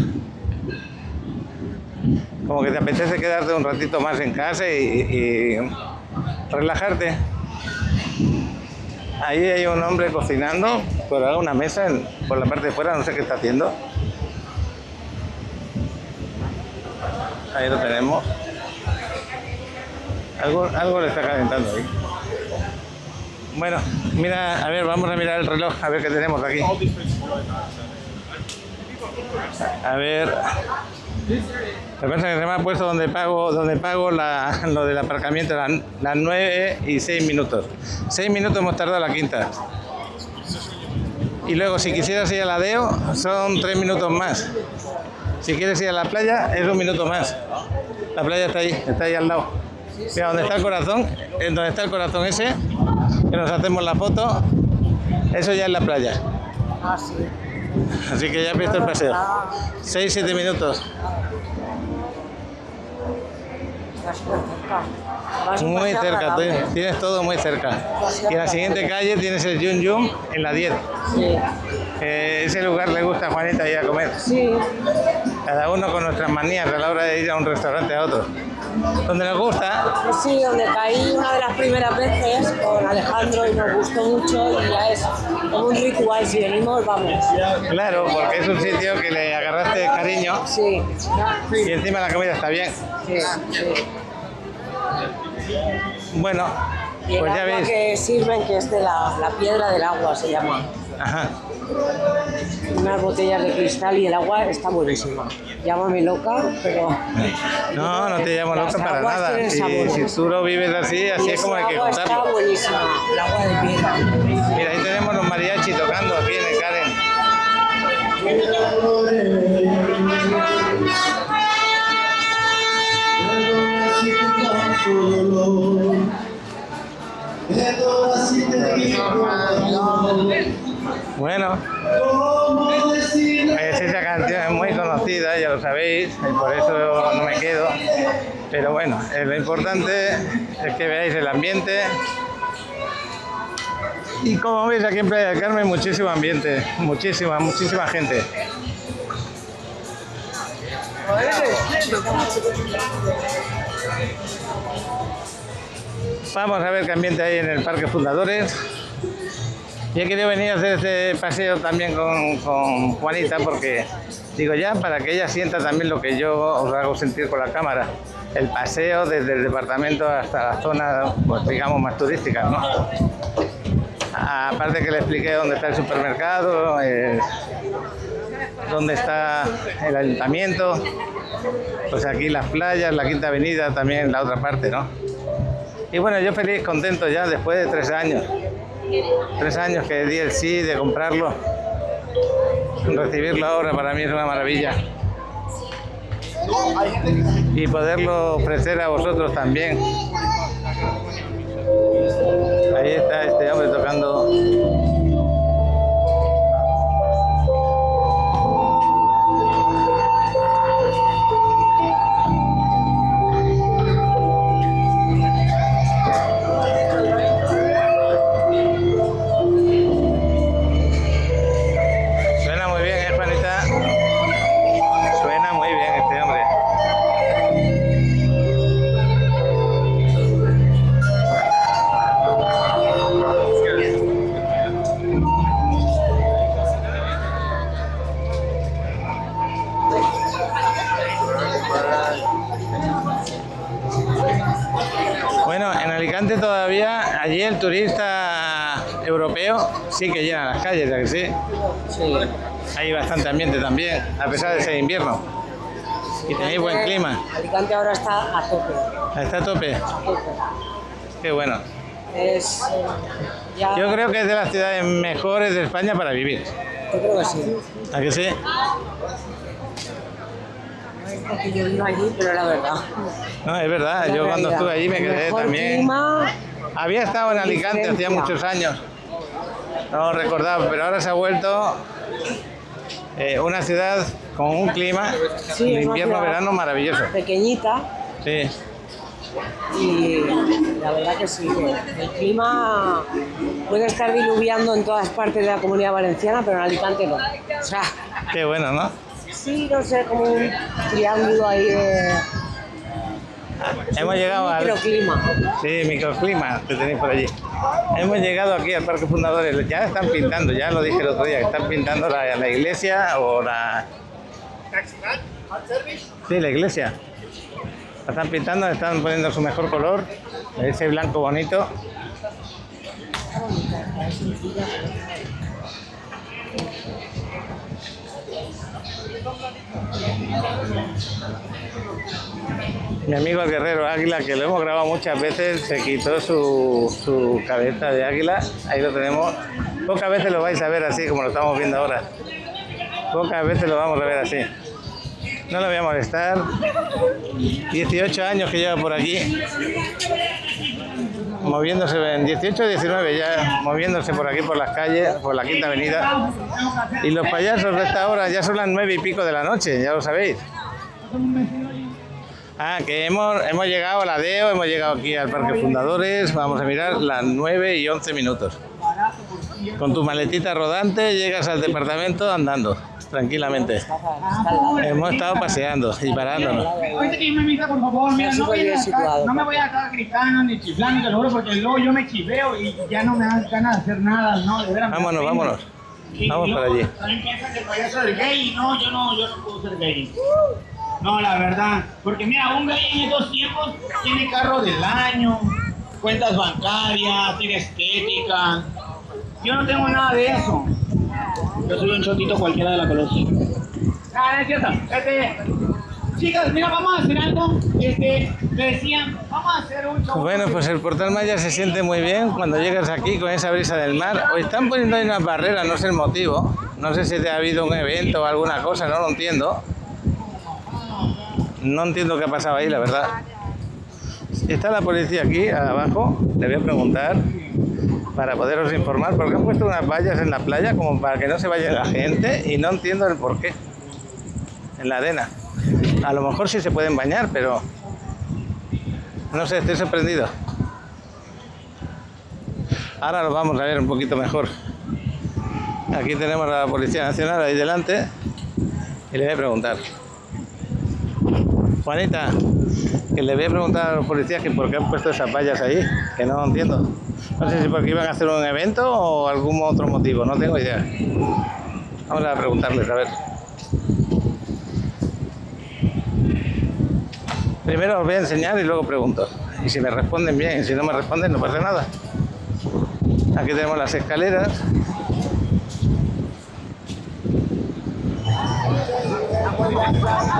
Como que te apetece quedarte un ratito más en casa y relajarte. Ahí hay un hombre cocinando por una mesa por la parte de fuera, no sé qué está haciendo. Ahí lo tenemos. Algo le está calentando ahí. Bueno, mira, a ver, vamos a mirar el reloj, a ver qué tenemos aquí. A ver, lo que pasa es que se me ha puesto donde pago lo del aparcamiento, las 9 y 6 minutos. 6 minutos hemos tardado la quinta. Y luego, si quisieras ir a la Deo, son 3 minutos más. Si quieres ir a la playa, es 1 minuto más. La playa está ahí al lado. Mira, donde está el corazón ese, que nos hacemos la foto, eso ya es la playa. Ah, sí. Así que ya has visto el paseo. 6-7 minutos. Muy cerca, tienes todo muy cerca. Y en la siguiente calle tienes el Yum Yum en la 10. Sí. Ese lugar le gusta a Juanita ir a comer. Sí. Cada uno con nuestras manías a la hora de ir a un restaurante a otro. Donde nos gusta. Sí, donde caí una de las primeras veces con Alejandro y nos gustó mucho y ya es como un ritual, si venimos vamos. Claro, porque es un sitio que le agarraste cariño. Sí. Y encima la comida está bien. Sí, sí. Bueno, y el pues ya agua veis. que sirven, que es de la piedra del agua, se llama. Ajá. Unas botellas de cristal y el agua está buenísima. Llámame loca, pero... No, no te llamo loca para nada. Y si tú lo vives así es como hay que contarlo. Está buenísima, el agua de piedra. Mira, ahí tenemos los mariachi tocando aquí en el Karen. Bueno, pues esa canción es muy conocida, ya lo sabéis, y por eso no me quedo. Pero bueno, lo importante es que veáis el ambiente. Y como veis aquí en Playa del Carmen, muchísimo ambiente, muchísima gente. Vamos a ver qué ambiente hay en el Parque Fundadores. Y he querido venir a hacer este paseo también con Juanita porque, digo ya, para que ella sienta también lo que yo os hago sentir con la cámara. El paseo desde el departamento hasta las zonas, pues digamos, más turísticas, ¿no? Aparte que le expliqué dónde está el supermercado, dónde está el ayuntamiento, pues aquí las playas, la Quinta Avenida, también la otra parte, ¿no? Y bueno, yo feliz, contento ya después de 3 años. 3 años que di el sí de comprarlo. Recibirlo ahora para mí es una maravilla. Y poderlo ofrecer a vosotros también. Ahí está este hombre tocando. el turista europeo sí que llena las calles, ¿a que sí? Sí. Hay bastante ambiente también, a pesar de ser invierno. Y tenéis buen clima. Alicante ahora está a tope. ¿Está a tope? A tope. Qué bueno. Es, ya... Yo creo que es de las ciudades mejores de España para vivir. Yo creo que sí. ¿A que sí? No es porque yo vivo allí, pero la verdad. No, es verdad. La Yo cuando realidad. estuve allí me quedé Mejor también. clima, Había estado en Alicante hacía diferencia. muchos años. No recordaba, pero ahora se ha vuelto una ciudad con un clima Sí, de es una invierno, ciudad verano maravilloso. pequeñita. Sí. Y la verdad que sí, que el clima puede estar diluviando en todas partes de la Comunidad Valenciana, pero en Alicante no. O sea, Qué bueno, ¿no? sí, no sé, como un triángulo ahí de Hemos llegado al microclima. Sí, microclima que tenéis por allí. Hemos llegado aquí al Parque Fundadores. Ya están pintando, ya lo dije el otro día, que están pintando la iglesia o la... Sí, la iglesia. La están pintando, le están poniendo su mejor color, ese blanco bonito. Mi amigo el guerrero águila, que lo hemos grabado muchas veces, se quitó su cabeza de águila. Ahí lo tenemos. Pocas veces lo vais a ver así como lo estamos viendo ahora. Pocas veces lo vamos a ver así. No lo voy a molestar. 18 años que lleva por aquí. Moviéndose en 18 o 19 ya, moviéndose por aquí por las calles, por la Quinta Avenida. Y los payasos de esta hora ya son las 9 y pico de la noche, ya lo sabéis. Ah, que hemos llegado a la DEO, hemos llegado aquí al Parque Fundadores, vamos a mirar las 9 y 11 minutos. Con tu maletita rodante llegas al departamento andando, tranquilamente. Hemos estado paseando y parándonos. Ahorita que me invita, por favor, mira, no me voy a estar gritando ni chiflando, te lo juro, porque luego yo me chiveo y ya no me dan ganas de hacer nada, ¿no? De veras, Vámonos, vámonos. Vamos para allí. También piensan que el payaso es gay, no, yo no puedo ser gay. No, la verdad, porque mira, un gay en estos tiempos tiene carro del año, cuentas bancarias, tiene estética. Yo no tengo nada de eso. Yo soy un chotito cualquiera de la colonia. Ah, es cierto. Chicas, mira, vamos a hacer algo. Me decían, vamos a hacer un show. Bueno, pues el Portal Maya se siente muy bien cuando llegas aquí con esa brisa del mar. Hoy están poniendo ahí unas barreras, no sé el motivo. No sé si te ha habido un evento o alguna cosa, no lo entiendo. No entiendo qué ha pasado ahí, la verdad. Está la policía aquí abajo, le voy a preguntar para poderos informar, porque han puesto unas vallas en la playa como para que no se vaya la gente y no entiendo el porqué. En la arena. A lo mejor sí se pueden bañar, pero no sé, estoy sorprendido. Ahora lo vamos a ver un poquito mejor. Aquí tenemos a la Policía Nacional ahí delante y le voy a preguntar. Juanita, que le voy a preguntar a los policías que por qué han puesto esas vallas ahí, que no entiendo. No sé si porque iban a hacer un evento o algún otro motivo, no tengo idea. Vamos a preguntarles, a ver. Primero os voy a enseñar y luego pregunto. Y si me responden bien, y si no me responden no pasa nada. Aquí tenemos las escaleras.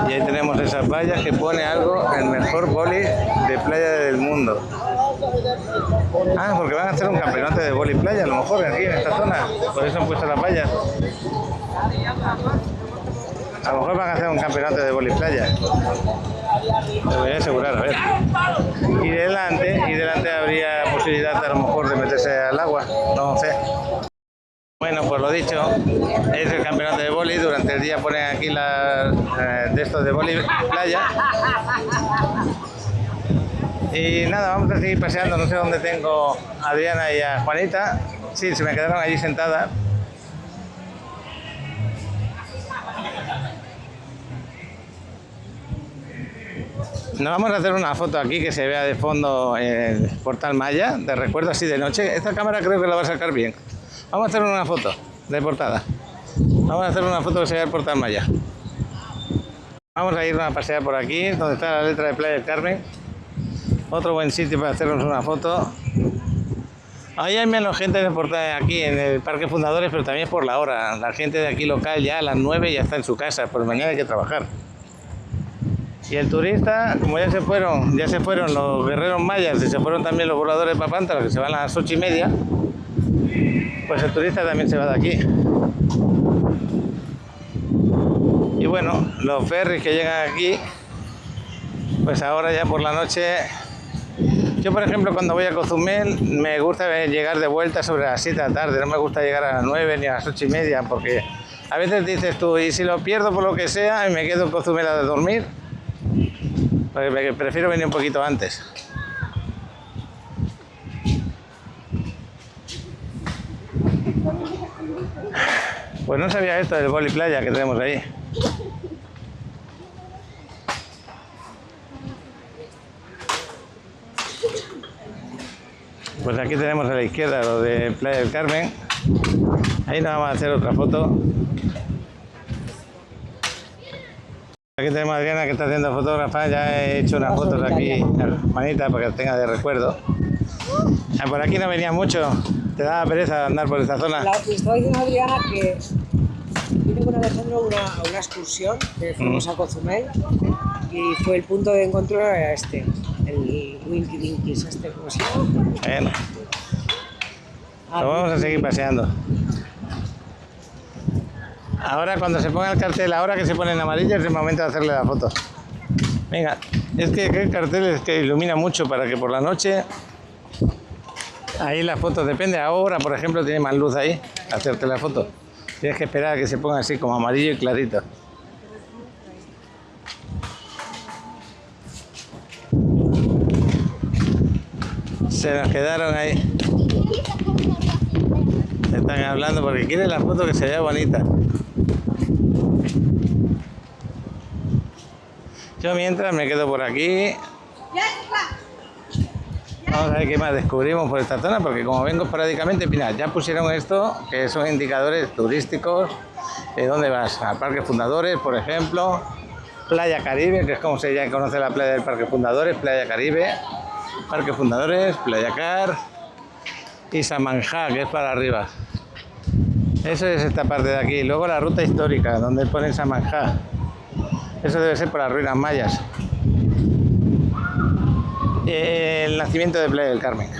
Y ahí tenemos esas vallas que pone algo, el mejor boli de playa del mundo. Ah, porque van a hacer un campeonato de boli playa, a lo mejor aquí en esta zona. Por eso han puesto las vallas. A lo mejor van a hacer un campeonato de boli playa. Lo voy a asegurar, a ver. Y delante habría posibilidad a lo mejor de meterse al agua, no sé. Bueno, pues lo dicho, es el campeonato de boli. Durante el día ponen aquí las de estos de boli playa. Y nada, vamos a seguir paseando. No sé dónde tengo a Adriana y a Juanita. Sí, se me quedaron allí sentadas. Nos vamos a hacer una foto aquí que se vea de fondo el Portal Maya, de recuerdo así de noche. Esta cámara creo que la va a sacar bien. Vamos a hacer una foto de portada. Vamos a hacer una foto que se vea el Portal Maya. Vamos a irnos a pasear por aquí, donde está la letra de Playa del Carmen. Otro buen sitio para hacernos una foto. Ahí hay menos gente aquí en el Parque Fundadores, pero también por la hora. La gente de aquí local ya a las 9 ya está en su casa, por mañana hay que trabajar. Y el turista, como ya se fueron los guerreros mayas y se fueron también los voladores de Papántaro, que se van a las 8:30, pues el turista también se va de aquí. Y bueno, los ferries que llegan aquí, pues ahora ya por la noche. Yo, por ejemplo, cuando voy a Cozumel, me gusta llegar de vuelta sobre las 7 de la tarde, no me gusta llegar a las 9 ni a las 8:30, porque a veces dices tú, y si lo pierdo por lo que sea y me quedo en Cozumel a dormir, pues prefiero venir un poquito antes. Pues no sabía esto del boli playa que tenemos ahí. Pues aquí tenemos a la izquierda lo de Playa del Carmen. Ahí nos vamos a hacer otra foto. Aquí tenemos a Adriana que está haciendo fotógrafa. Ya he hecho unas fotos aquí, manita, para que tenga de recuerdo. Por aquí no venía mucho. ¿Te daba pereza andar por esta zona? Le estaba diciendo a Adriana que vine con Alejandro a una excursión que fuimos a Cozumel y fue el punto de encuentro era este, el Winky Dinkies, ¿cómo se llama? Bueno, lo vamos a seguir paseando. Ahora cuando se ponga el cartel, ahora que se pone en amarillo es el momento de hacerle la foto. Venga, es que el cartel es que ilumina mucho para que por la noche ahí las fotos, depende, ahora por ejemplo tiene más luz ahí, hacerte la foto. Tienes que esperar a que se ponga así como amarillo y clarito. Se nos quedaron ahí. Están hablando porque quieren la foto que se vea bonita. Yo mientras me quedo por aquí. Vamos a ver qué más descubrimos por esta zona, porque como vengo esporádicamente, mira, ya pusieron esto, que son indicadores turísticos. ¿De dónde vas? Al Parque Fundadores, por ejemplo. Playa Caribe, que es como se ya conoce la playa del Parque Fundadores, Playa Caribe. Parque Fundadores, Playa Car y Samanjá, que es para arriba. Eso es esta parte de aquí. Luego la ruta histórica, donde ponen Samanjá. Eso debe ser por las ruinas mayas. El nacimiento de Playa del Carmen.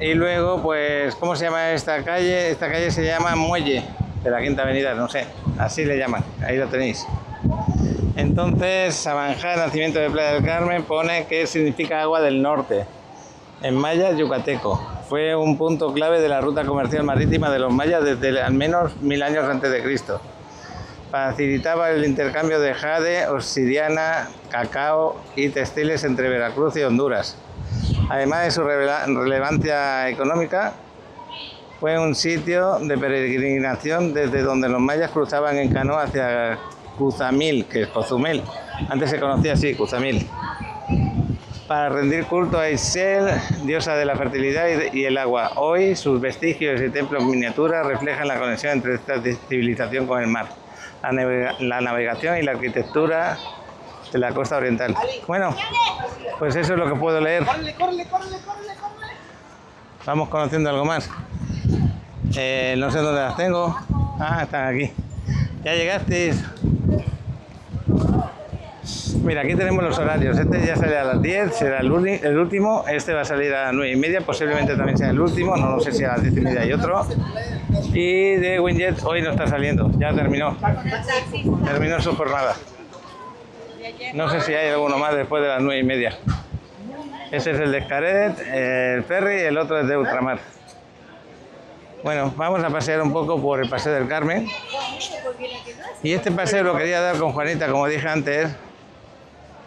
Y luego, pues, ¿cómo se llama esta calle? Esta calle se llama Muelle de la Quinta Avenida, no sé, así le llaman. Ahí lo tenéis. Entonces, Samanjá, el nacimiento de Playa del Carmen, pone que significa agua del norte. En maya yucateco. Fue un punto clave de la ruta comercial marítima de los mayas desde al menos 1000 años antes de Cristo. Facilitaba el intercambio de jade, obsidiana, cacao y textiles entre Veracruz y Honduras. Además de su relevancia económica, fue un sitio de peregrinación desde donde los mayas cruzaban en canoa hacia Cuzamil, que es Cozumel. Antes se conocía así, Cuzamil. Para rendir culto a Ixchel, diosa de la fertilidad y el agua. Hoy, sus vestigios y templos miniaturas reflejan la conexión entre esta civilización con el mar, la navegación y la arquitectura de la costa oriental. Bueno, pues eso es lo que puedo leer. Vamos conociendo algo más. No sé dónde las tengo. Ah, están aquí. Ya llegasteis. Mira, aquí tenemos los horarios. Este ya sale a las 10, será el último. Este va a salir a las 9:30, posiblemente también sea el último. No lo sé si a las 10:30 hay otro. Y de Winjet hoy no está saliendo, ya terminó. Terminó su jornada. No sé si hay alguno más después de las 9:30. Ese es el de Xcaret, el ferry, y el otro es de Ultramar. Bueno, vamos a pasear un poco por el Paseo del Carmen. Y este paseo lo quería dar con Juanita, como dije antes,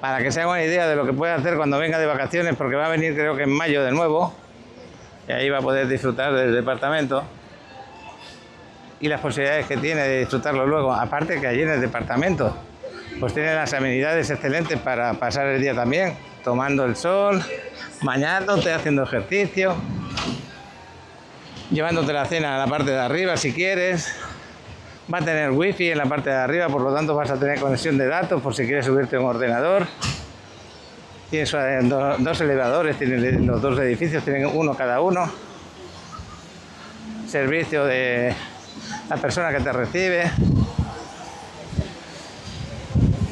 para que se haga una idea de lo que puede hacer cuando venga de vacaciones, porque va a venir creo que en mayo de nuevo, y ahí va a poder disfrutar del departamento y las posibilidades que tiene de disfrutarlo luego. Aparte que allí en el departamento pues tiene las amenidades excelentes para pasar el día también, tomando el sol, bañándote, haciendo ejercicio, llevándote la cena a la parte de arriba si quieres. Va a tener wifi en la parte de arriba, por lo tanto vas a tener conexión de datos por si quieres subirte a un ordenador. Tiene dos elevadores, tienen los dos edificios, tienen uno cada uno. servicio de la persona que te recibe.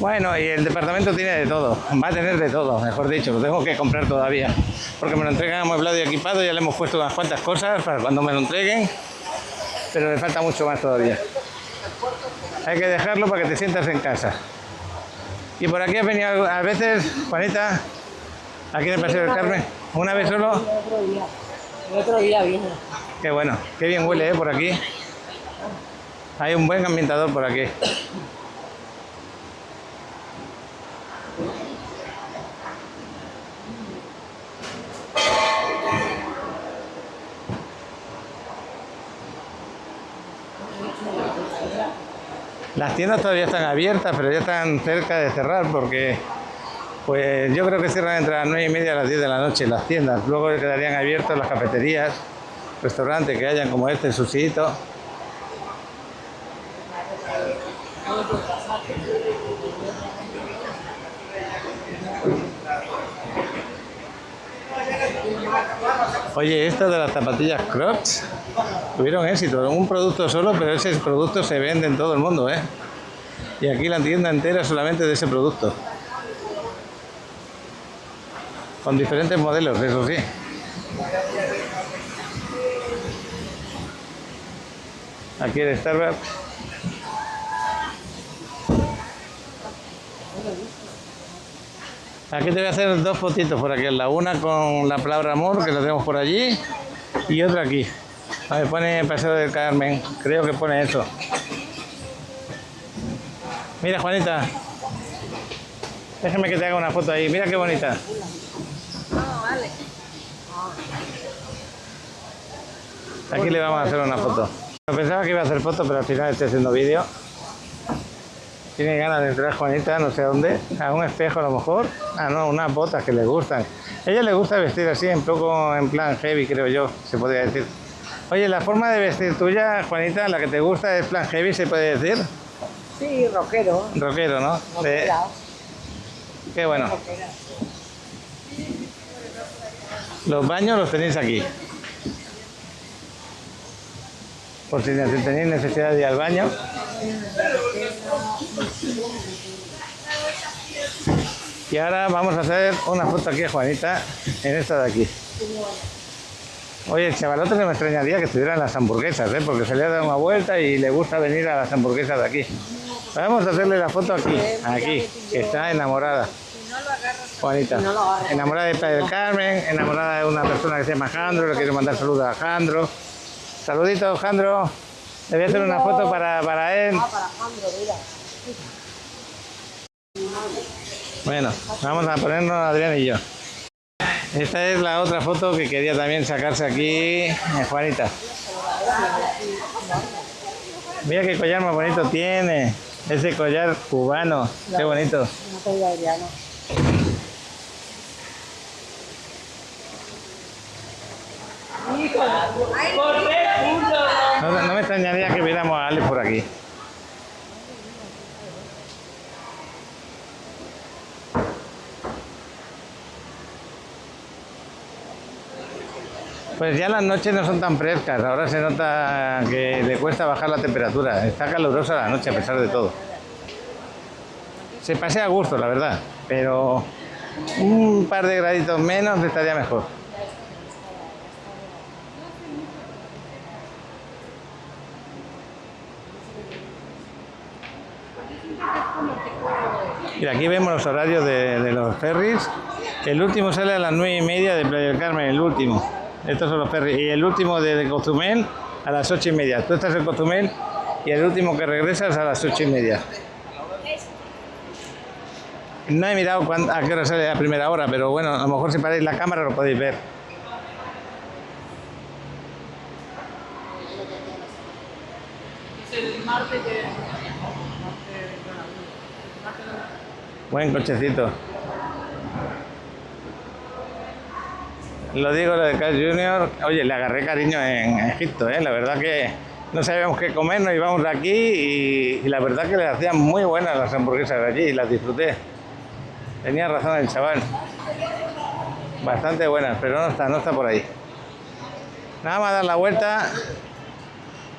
Bueno, y el departamento tiene de todo, va a tener de todo, mejor dicho, lo tengo que comprar todavía, porque me lo entregan amueblado y equipado, ya le hemos puesto unas cuantas cosas para cuando me lo entreguen, pero le falta mucho más todavía. Hay que dejarlo para que te sientas en casa. Y por aquí has venido a veces, Juanita, aquí en el Paseo del Carmen, ¿una vez solo? El otro día vine. Qué bueno, qué bien huele, por aquí. Hay un buen ambientador por aquí. Las tiendas todavía están abiertas, pero ya están cerca de cerrar porque pues yo creo que cierran entre las 9:30 y las 10 de la noche las tiendas. Luego quedarían abiertas las cafeterías, restaurantes que hayan como este, Susito. Oye, esto de las zapatillas Crocs tuvieron éxito, un producto solo, pero ese producto se vende en todo el mundo, ¿eh? Y aquí la tienda entera solamente de ese producto. Con diferentes modelos, eso sí. Aquí el Starbucks. Aquí te voy a hacer dos fotitos por aquí. La una con la palabra amor, que la tenemos por allí, y otra aquí. Me pone Paseo del Carmen, creo que pone eso. Mira, Juanita, déjame que te haga una foto ahí. Mira qué bonita. Vale. Aquí le vamos a hacer una foto. Pensaba que iba a hacer foto, pero al final estoy haciendo vídeo. Tiene ganas de entrar Juanita, no sé a dónde, a un espejo a lo mejor. Ah, no, unas botas que le gustan. A ella le gusta vestir así, un poco en plan heavy, creo yo, se podría decir. Oye, la forma de vestir tuya, Juanita, la que te gusta es plan heavy, ¿se puede decir? Sí, rockero. Rockero, ¿no? Qué bueno. Los baños los tenéis aquí. Por si tenéis necesidad de ir al baño. Y ahora vamos a hacer una foto aquí a Juanita, en esta de aquí. Oye, el chavalote no me extrañaría que estuvieran las hamburguesas, ¿eh? Porque se le ha dado una vuelta y le gusta venir a las hamburguesas de aquí. Vamos a hacerle la foto aquí, aquí, que está enamorada. Juanita, enamorada de Playa del Carmen, enamorada de una persona que se llama Jandro, le quiero mandar saludos a Jandro. Saluditos, Jandro. Le voy a hacer una foto para él. Para Jandro, mira. Bueno, vamos a ponernos Adrián y yo. Esta es la otra foto que quería también sacarse aquí, Juanita. Mira qué collar más bonito tiene. Ese collar cubano, qué bonito. No me extrañaría que viéramos a Alex por aquí. Pues ya las noches no son tan frescas, ahora se nota que le cuesta bajar la temperatura. Está calurosa la noche a pesar de todo. Se pasea a gusto, la verdad, pero un par de graditos menos estaría mejor. Y aquí vemos los horarios de los ferries. El último sale a las 9:30 de Playa del Carmen, el último. Estos son los ferries. Y el último de Cozumel a las 8:30. Tú estás en Cozumel y el último que regresas a las 8:30. No he mirado a qué hora sale a primera hora, pero bueno, a lo mejor si paráis la cámara lo podéis ver. Buen cochecito. Lo digo, lo de Carl Jr. Oye, le agarré cariño en Egipto, ¿eh? La verdad que no sabíamos qué comer, nos íbamos de aquí y la verdad que le hacían muy buenas las hamburguesas de allí y las disfruté. Tenía razón el chaval. Bastante buenas, pero no está por ahí. Nada más dar la vuelta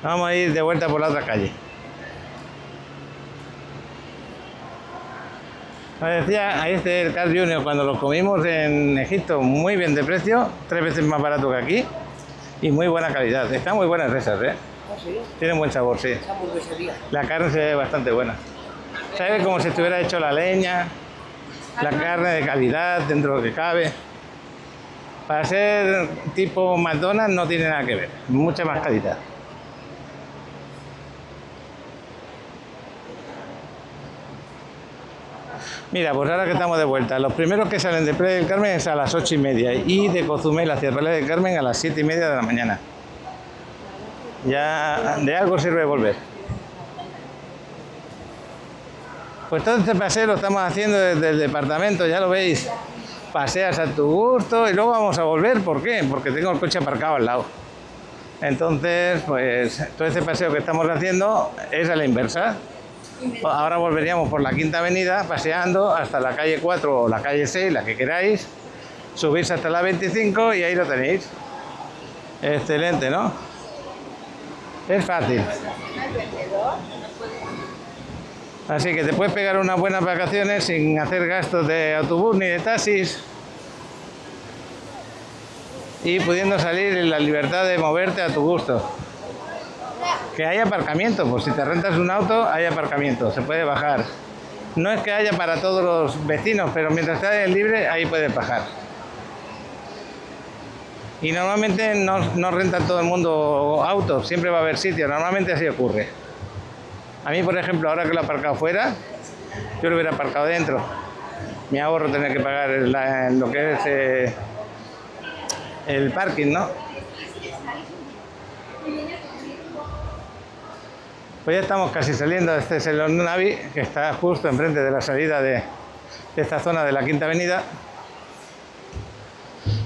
Vamos a ir de vuelta por la otra calle. Me decía, ahí el Carl Jr. cuando lo comimos en Egipto, muy bien de precio, 3 veces más barato que aquí y muy buena calidad. Están muy buenas esas, ¿eh? ¿Ah, sí? Tienen buen sabor, sí. Esa hamburguesería. La carne se ve bastante buena. Sabe como si estuviera hecho la leña, la carne de calidad dentro de lo que cabe. Para ser tipo McDonald's no tiene nada que ver, mucha más calidad. Mira, pues ahora que estamos de vuelta, los primeros que salen de Playa del Carmen es a las 8:30 y de Cozumel hacia Playa del Carmen a las 7:30 de la mañana. Ya de algo sirve volver. Pues todo este paseo lo estamos haciendo desde el departamento, ya lo veis. Paseas a tu gusto y luego vamos a volver. ¿Por qué? Porque tengo el coche aparcado al lado. Entonces, pues todo este paseo que estamos haciendo es a la inversa. Ahora volveríamos por la Quinta Avenida paseando hasta la calle 4 o la calle 6, la que queráis. Subís hasta la 25 y ahí lo tenéis. Excelente, ¿no? Es fácil. Así que te puedes pegar unas buenas vacaciones sin hacer gastos de autobús ni de taxis y pudiendo salir en la libertad de moverte a tu gusto. Que hay aparcamiento, pues si te rentas un auto hay aparcamiento, se puede bajar. No es que haya para todos los vecinos, pero mientras estés libre ahí puedes bajar. Y normalmente no renta todo el mundo autos, siempre va a haber sitio, normalmente así ocurre. A mí, por ejemplo, ahora que lo he aparcado fuera, yo lo hubiera aparcado dentro. Me ahorro tener que pagar lo que es el parking, ¿no? Pues ya estamos casi saliendo. Este es el Navi, que está justo enfrente de la salida de esta zona de la Quinta Avenida.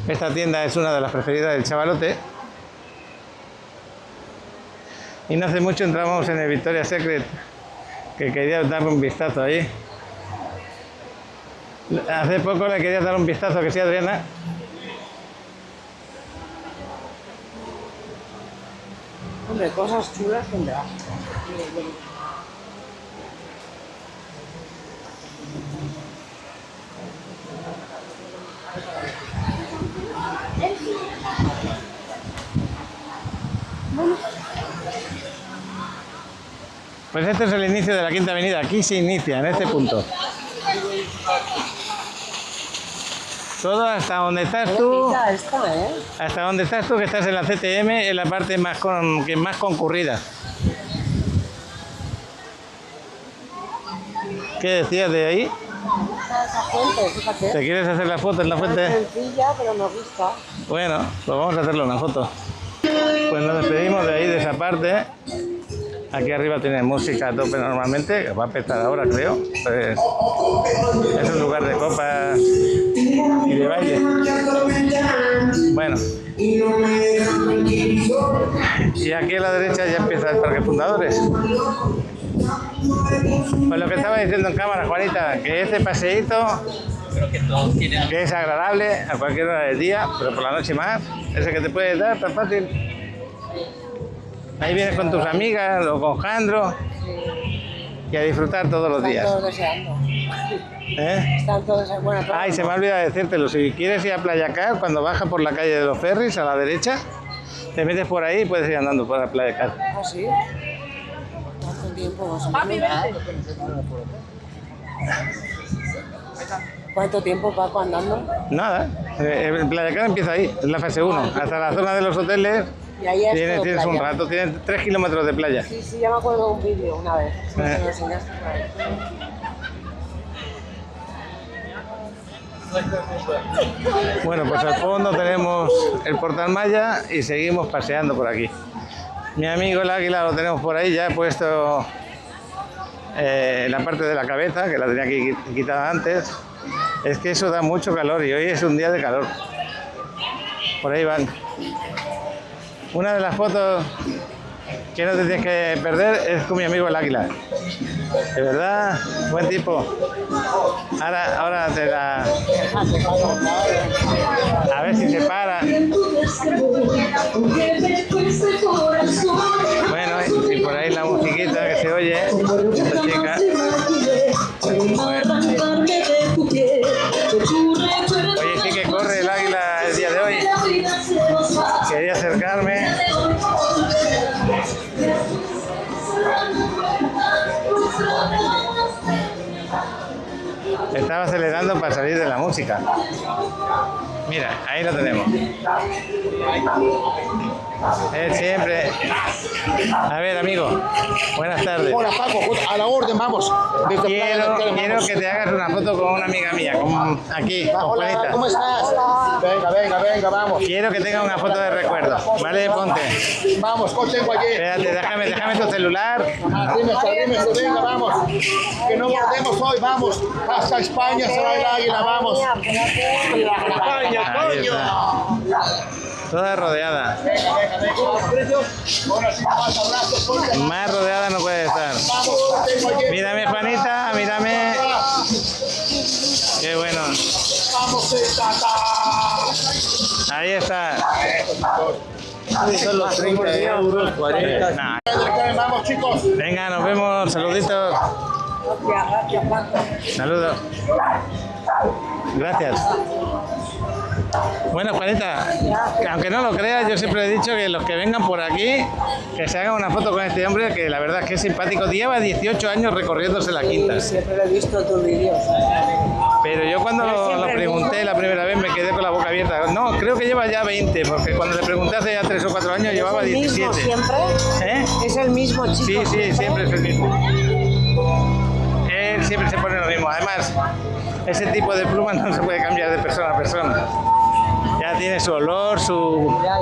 Esta tienda es una de las preferidas del chavalote. Y no hace mucho entramos en el Victoria's Secret, que quería darle un vistazo ahí. Hace poco le quería dar un vistazo, que sí, Adriana. Hombre, cosas chulas tendrás. Pues este es el inicio de la Quinta Avenida. Aquí se inicia, en este punto. Todo hasta donde estás tú. Hasta donde estás tú, que estás en la CTM, en la parte más concurrida. ¿Qué decías de ahí? Esa fuente, fíjate. ¿Te quieres hacer la foto en la fuente? Es sencilla, pero nos gusta. Bueno, pues vamos a hacerle una foto. Pues nos despedimos de ahí, de esa parte. Aquí arriba tiene música a tope normalmente, que va a empezar ahora, creo. Pues es un lugar de copas y de baile. Bueno. Y aquí a la derecha ya empieza el Parque Fundadores. Pues lo que estaba diciendo en cámara, Juanita, que este paseíto, que es agradable a cualquier hora del día, pero por la noche más, ese que te puedes dar tan fácil. Ahí vienes con tus amigas o con Jandro y a disfrutar todos los días. Están todos deseando. Están todos deseando. Ay, se me olvida decírtelo. Si quieres ir a Playa Car, cuando bajas por la calle de los ferries a la derecha, te metes por ahí y puedes ir andando por la Playa Car. ¿Ah, sí? ¿Cuánto tiempo más o menos? ¿Cuánto tiempo, Paco, andando? Nada. Playa Car empieza ahí, es la fase 1. Hasta la zona de los hoteles. Y ahí es tienes un rato, tienes 3 kilómetros de playa. Sí, sí, ya me acuerdo de un vídeo una vez. Me lo enseñaste por ahí. Bueno, pues al fondo tenemos el Portal Maya y seguimos paseando por aquí. Mi amigo el águila lo tenemos por ahí, ya he puesto la parte de la cabeza, que la tenía que quitar antes. Es que eso da mucho calor y hoy es un día de calor. Por ahí van. Una de las fotos que no te tienes que perder es con mi amigo el águila. De verdad, buen tipo. Ahora te la... A ver si se para. Bueno, Estaba acelerando para salir de la música. Mira, ahí lo tenemos. Siempre. A ver, amigo. Buenas tardes. Hola, Paco. A la orden, vamos. Quiero que te hagas una foto con una amiga mía, aquí, con Hola, Juanita. ¿cómo estás? Venga, vamos. Quiero que tenga una foto de recuerdo. Vale, ponte. Vamos, tengo allí. Espérate, déjame tu celular. Arrímese, venga, vamos. Que no volvemos hoy, vamos. Hasta España será el águila, vamos. España, Ahí está. Toda rodeada. Más rodeada no puede estar. Mírame, Juanita, mírame. Qué bueno. Ahí está. Son los 30 euros, 40. Nah. Vamos, chicos. Venga, nos vemos. Saluditos. Saludos. Gracias. Bueno, Juanita, aunque no lo creas, yo siempre he dicho que los que vengan por aquí, que se hagan una foto con este hombre, que la verdad es que es simpático. Lleva 18 años recorriéndose la quinta. Siempre lo he visto tus vídeos. Pero yo cuando lo pregunté la primera vez me quedé con la boca abierta. No, creo que lleva ya 20, porque cuando le pregunté hace ya 3 o 4 años llevaba 17. ¿Siempre? ¿Eh? ¿Es el mismo chico? Sí, siempre es el mismo. Él siempre se pone lo mismo. Además, ese tipo de plumas no se puede cambiar de persona a persona. Ya tiene su olor, Ya.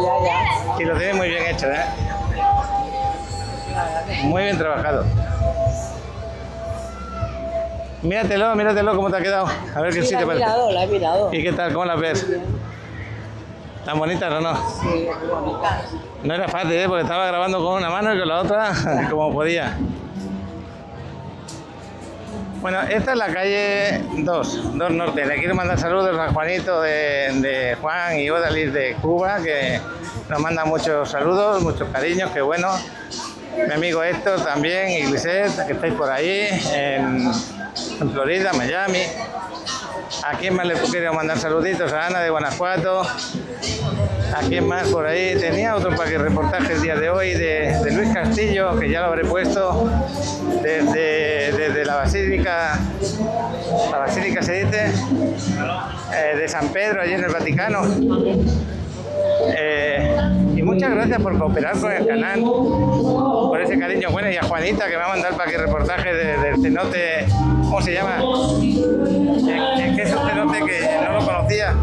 y lo tiene muy bien hecho, ¿eh? Muy bien trabajado. Míratelo cómo te ha quedado. A ver qué sí te parece. La he mirado. ¿Y qué tal? ¿Cómo las ves? ¿Tan bonitas o no? Sí, muy bonitas. No era fácil, ¿eh? Porque estaba grabando con una mano y con la otra como podía. Bueno, esta es la calle 2 Norte. Le quiero mandar saludos a Juanito de Juan y Odalis de Cuba, que nos manda muchos saludos, muchos cariños, que bueno. Mi amigo Héctor también, y Lisette, que estáis por ahí, en Florida, Miami. ¿A quién más le quiero mandar saluditos? A Ana de Guanajuato. ¿A quién más por ahí? Tenía otro reportaje el día de hoy de Luis Castillo, que ya lo habré puesto, desde la Basílica se dice, de San Pedro, allí en el Vaticano. Y muchas gracias por cooperar con el canal, por ese cariño. Bueno, y a Juanita, que me va a mandar para que reportaje del cenote, ¿cómo se llama? Que es un cenote que no lo conocía,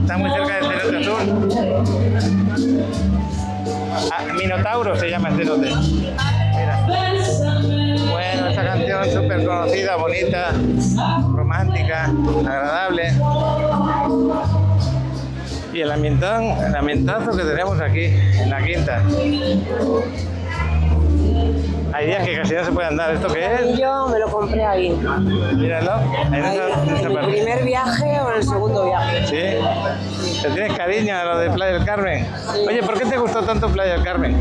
está muy cerca del cenote azul. Minotauro se llama el cenote. Mira. Bueno, esta canción súper conocida, bonita, romántica, agradable. Y el ambientazo que tenemos aquí, en la quinta. Hay días que casi no se puede andar. ¿Esto qué es? Yo me lo compré ahí. Míralo. ¿En el primer viaje o en el segundo viaje? ¿Sí? ¿Te tienes cariño a lo de Playa del Carmen? Sí. Oye, ¿por qué te gustó tanto Playa del Carmen?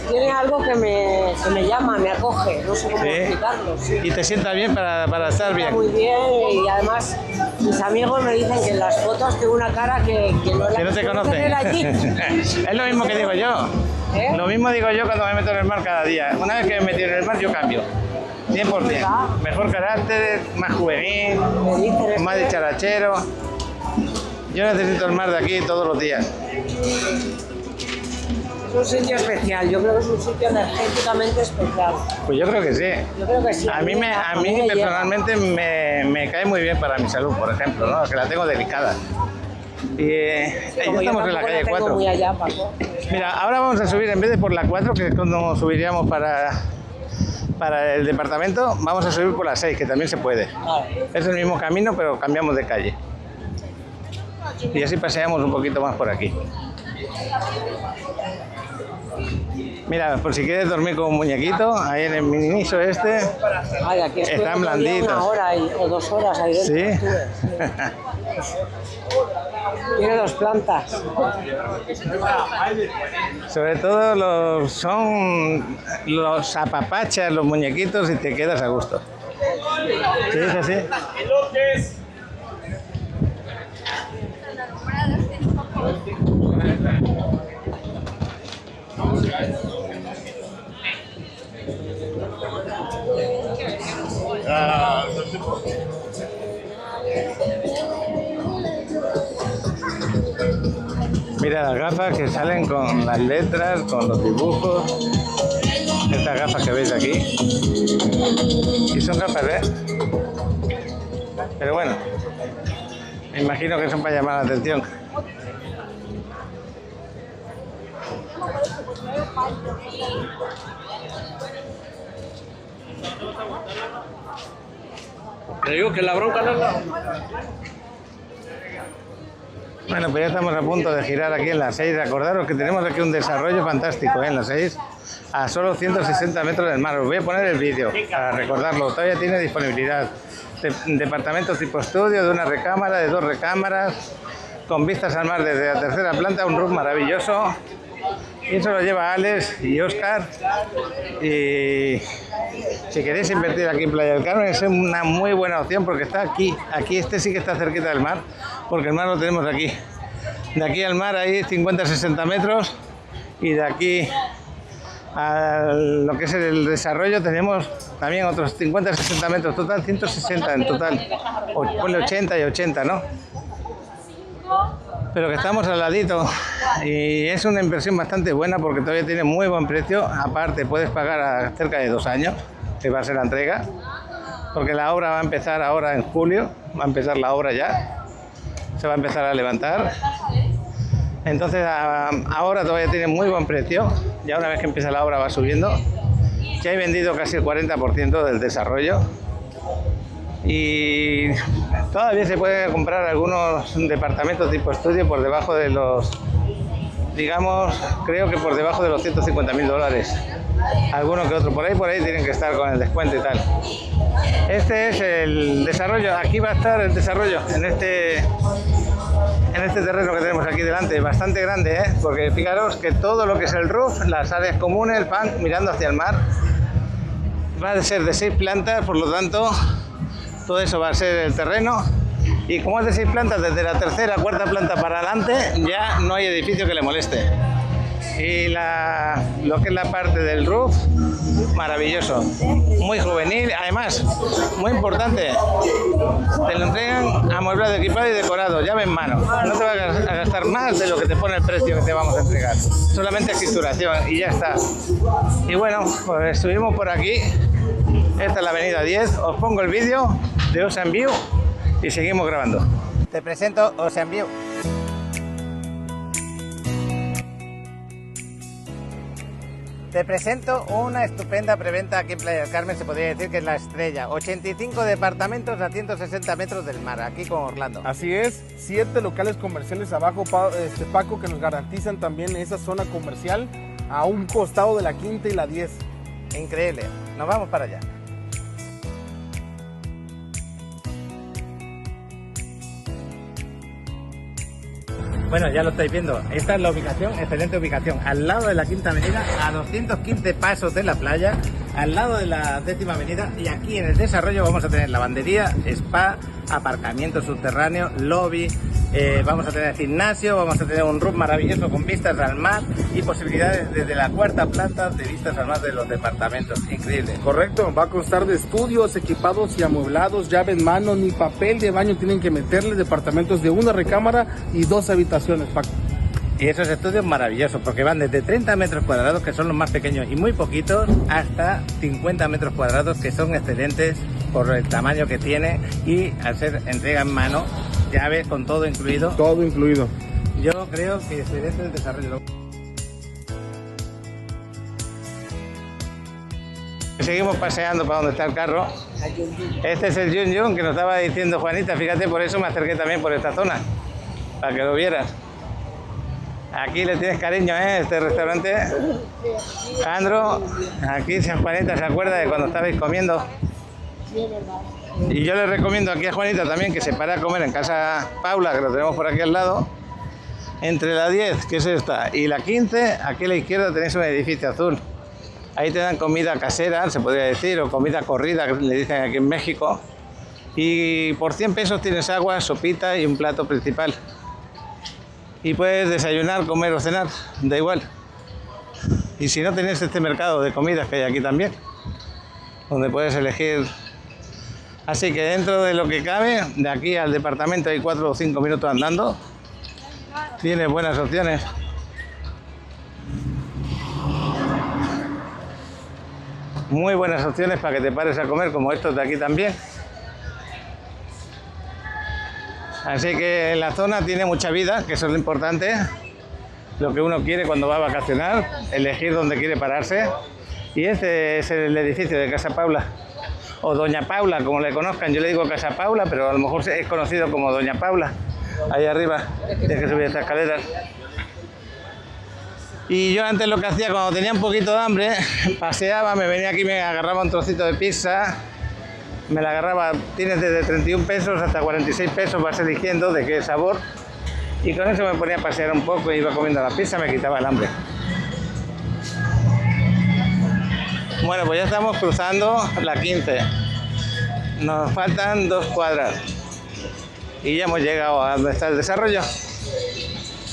Tiene algo que me llama, me acoge, no sé cómo explicarlo. Sí. ¿Y te sienta bien para estar bien? Muy bien, y además mis amigos me dicen que en las fotos tengo una cara que no te conocen. Es lo mismo que digo yo. Lo mismo digo yo cuando me meto en el mar cada día. Una vez que me meto en el mar yo cambio. 100%. Mejor carácter, más juvenil, más dicharachero. Yo necesito el mar de aquí todos los días. Es un sitio especial, yo creo que es un sitio energéticamente especial. Pues yo creo que sí. Yo creo que sí. A mí personalmente me cae muy bien para mi salud, por ejemplo, ¿no? Que la tengo delicada. Y ya estamos en la calle 4. Muy allá, Paco. Mira, ahora vamos a subir, en vez de por la 4, que es cuando subiríamos para el departamento, vamos a subir por la 6, que también se puede. Vale. Es el mismo camino, pero cambiamos de calle. Y así paseamos un poquito más por aquí. Mira, por si quieres dormir con un muñequito, ahí en el miniso este, ay, aquí están blanditos. 1 hora o 2 horas ahí dentro. Sí. Tiene 2 plantas. Sobre todo son los apapachas, los muñequitos, y te quedas a gusto. ¿Sí es así? Mira las gafas que salen con las letras, con los dibujos. Estas gafas que veis aquí. Y son gafas, pero bueno, me imagino que son para llamar la atención. Te digo que la bronca no es la... Bueno, pues ya estamos a punto de girar aquí en la 6. Acordaros que tenemos aquí un desarrollo fantástico en la 6, a solo 160 metros del mar. Os voy a poner el vídeo para recordarlo. Todavía tiene disponibilidad. Departamentos tipo estudio, de una recámara, de 2 recámaras, con vistas al mar desde la 3ª planta, un roof maravilloso. Y eso lo lleva Alex y Óscar. Y si queréis invertir aquí en Playa del Carmen, es una muy buena opción porque está aquí. Aquí este sí que está cerquita del mar, porque el mar lo tenemos aquí. De aquí al mar hay 50-60 metros y de aquí a lo que es el desarrollo tenemos también otros 50-60 metros, total 160 en total, o ponle 80 y 80, ¿no? Pero que estamos al ladito y es una inversión bastante buena porque todavía tiene muy buen precio. Aparte puedes pagar a cerca de 2 años, que va a ser la entrega, porque la obra va a empezar ahora en julio, va a empezar la obra ya, se va a empezar a levantar. Entonces ahora todavía tiene muy buen precio, ya una vez que empieza la obra va subiendo. Ya he vendido casi el 40% del desarrollo y todavía se puede comprar algunos departamentos tipo estudio por debajo de los, digamos, creo que por debajo de los $150.000. Alguno que otro por ahí tienen que estar con el descuento y tal. Este es el desarrollo, aquí va a estar el desarrollo en este terreno que tenemos aquí delante, bastante grande, porque fijaros que todo lo que es el roof, las áreas comunes van mirando hacia el mar. Va a ser de 6 plantas, por lo tanto todo eso va a ser el terreno. Y como es de 6 plantas, desde la 3ª, 4ª planta para adelante ya no hay edificio que le moleste. Y lo que es la parte del roof, maravilloso, muy juvenil, además, muy importante, te lo entregan amueblado, equipado y decorado, llave en mano. No te vas a gastar más de lo que te pone el precio que te vamos a entregar, solamente escrituración y ya está. Y bueno, pues estuvimos por aquí, esta es la avenida 10, os pongo el vídeo de Ocean View y seguimos grabando. Te presento Ocean View. Te presento una estupenda preventa aquí en Playa del Carmen, se podría decir que es la estrella. 85 departamentos a 160 metros del mar, aquí con Orlando. Así es, 7 locales comerciales abajo, Paco, que nos garantizan también esa zona comercial a un costado de la 5ª y la 10. Increíble, nos vamos para allá. Bueno, ya lo estáis viendo, esta es la ubicación, excelente ubicación, al lado de la 5ª avenida, a 215 pasos de la playa, al lado de la 10ª avenida, y aquí en el desarrollo vamos a tener lavandería, spa, aparcamiento subterráneo, lobby, vamos a tener gimnasio, vamos a tener un roof maravilloso con vistas al mar y posibilidades desde la 4ª planta de vistas al mar de los departamentos, increíble. Correcto, va a constar de estudios equipados y amueblados, llave en mano, ni papel de baño tienen que meterle, departamentos de 1 recámara y 2 habitaciones, Paco. Y esos estudios maravillosos porque van desde 30 metros cuadrados, que son los más pequeños y muy poquitos, hasta 50 metros cuadrados, que son excelentes por el tamaño que tiene y al ser entrega en mano, llaves con todo incluido. Todo incluido. Yo creo que excelente el desarrollo. Seguimos paseando para donde está el carro. Este es el Yun Yun que nos estaba diciendo Juanita, fíjate, por eso me acerqué también por esta zona, para que lo vieras. Aquí le tienes cariño, este restaurante. Jandro, aquí Juanita se acuerda de cuando estabais comiendo. Y yo le recomiendo aquí a Juanita también que se pare a comer en casa Paula, que lo tenemos por aquí al lado. Entre la 10, que es esta, y la 15, aquí a la izquierda tenéis un edificio azul. Ahí te dan comida casera, se podría decir, o comida corrida, que le dicen aquí en México. Y por 100 pesos tienes agua, sopita y un plato principal. Y puedes desayunar, comer o cenar, da igual. Y si no, tenés este mercado de comidas que hay aquí también, donde puedes elegir Así que dentro de lo que cabe, de aquí al departamento hay 4 o 5 minutos andando. Tiene buenas opciones. Muy buenas opciones para que te pares a comer, como estos de aquí también. Así que la zona tiene mucha vida, que eso es lo importante. Lo que uno quiere cuando va a vacacionar, elegir dónde quiere pararse. Y este es el edificio de Casa Paula, o Doña Paula, como le conozcan. Yo le digo Casa Paula, pero a lo mejor es conocido como Doña Paula. Ahí arriba, tienes que subir estas escaleras. Y yo antes lo que hacía cuando tenía un poquito de hambre, paseaba, me venía aquí, me agarraba un trocito de pizza, me la agarraba, tienes desde 31 pesos hasta 46 pesos, vas eligiendo de qué sabor, y con eso me ponía a pasear un poco, iba comiendo la pizza, me quitaba el hambre. Bueno, pues ya estamos cruzando la 15, nos faltan 2 cuadras, y ya hemos llegado a donde está el desarrollo.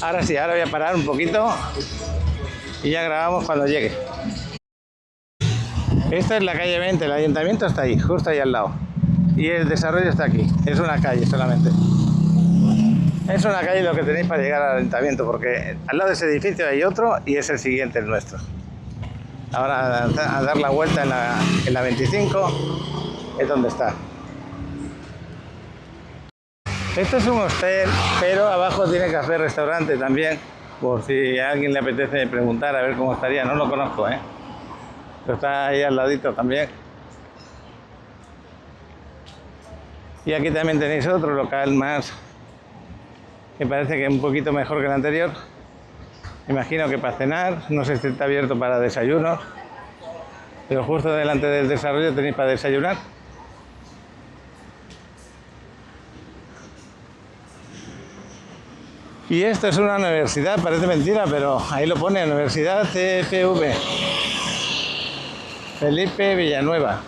Ahora sí, ahora voy a parar un poquito y ya grabamos cuando llegue. Esta es la calle 20, el ayuntamiento está ahí, justo ahí al lado. Y el desarrollo está aquí, es una calle solamente. Es una calle lo que tenéis para llegar al ayuntamiento, porque al lado de ese edificio hay otro y es el siguiente, el nuestro. Ahora a dar la vuelta en la 25 es donde está. Este es un hostel, pero abajo tiene café, restaurante también, por si a alguien le apetece preguntar a ver cómo estaría. No lo conozco, pero está ahí al ladito también. Y aquí también tenéis otro local más, que parece que es un poquito mejor que el anterior. Imagino que para cenar, no sé si está abierto para desayunos, pero justo delante del desarrollo tenéis para desayunar. Y esto es una universidad, parece mentira, pero ahí lo pone, Universidad CFV, Felipe Villanueva.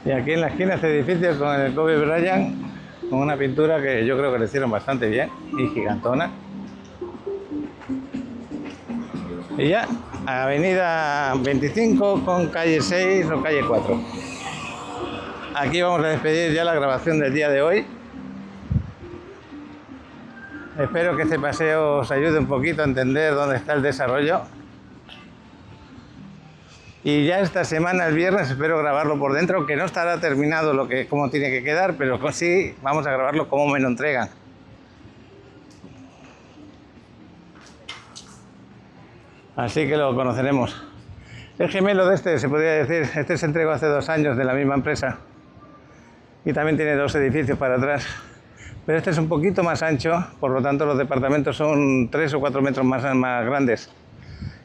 Y aquí en la esquina este edificio con el Kobe Bryant, con una pintura que yo creo que le hicieron bastante bien y gigantona. Y ya, avenida 25 con calle 6 o calle 4. Aquí vamos a despedir ya la grabación del día de hoy. Espero que este paseo os ayude un poquito a entender dónde está el desarrollo. Y ya esta semana, el viernes, espero grabarlo por dentro, que no estará terminado cómo tiene que quedar, pero sí vamos a grabarlo como me lo entregan. Así que lo conoceremos. El gemelo de este, se podría decir, este se entregó hace 2 años de la misma empresa. Y también tiene 2 edificios para atrás. Pero este es un poquito más ancho, por lo tanto los departamentos son 3 o 4 metros más grandes.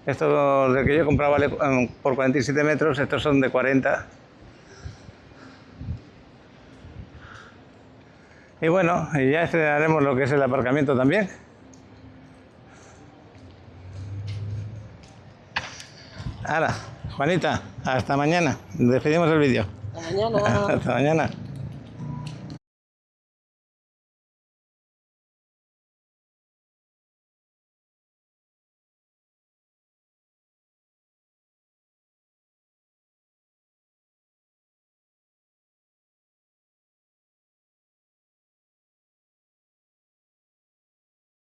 Esto del que yo he comprado vale por 47 metros, estos son de 40. Y bueno, y ya estrenaremos lo que es el aparcamiento también. Hala, Juanita, hasta mañana. Despedimos el vídeo. Hasta mañana. Hasta mañana.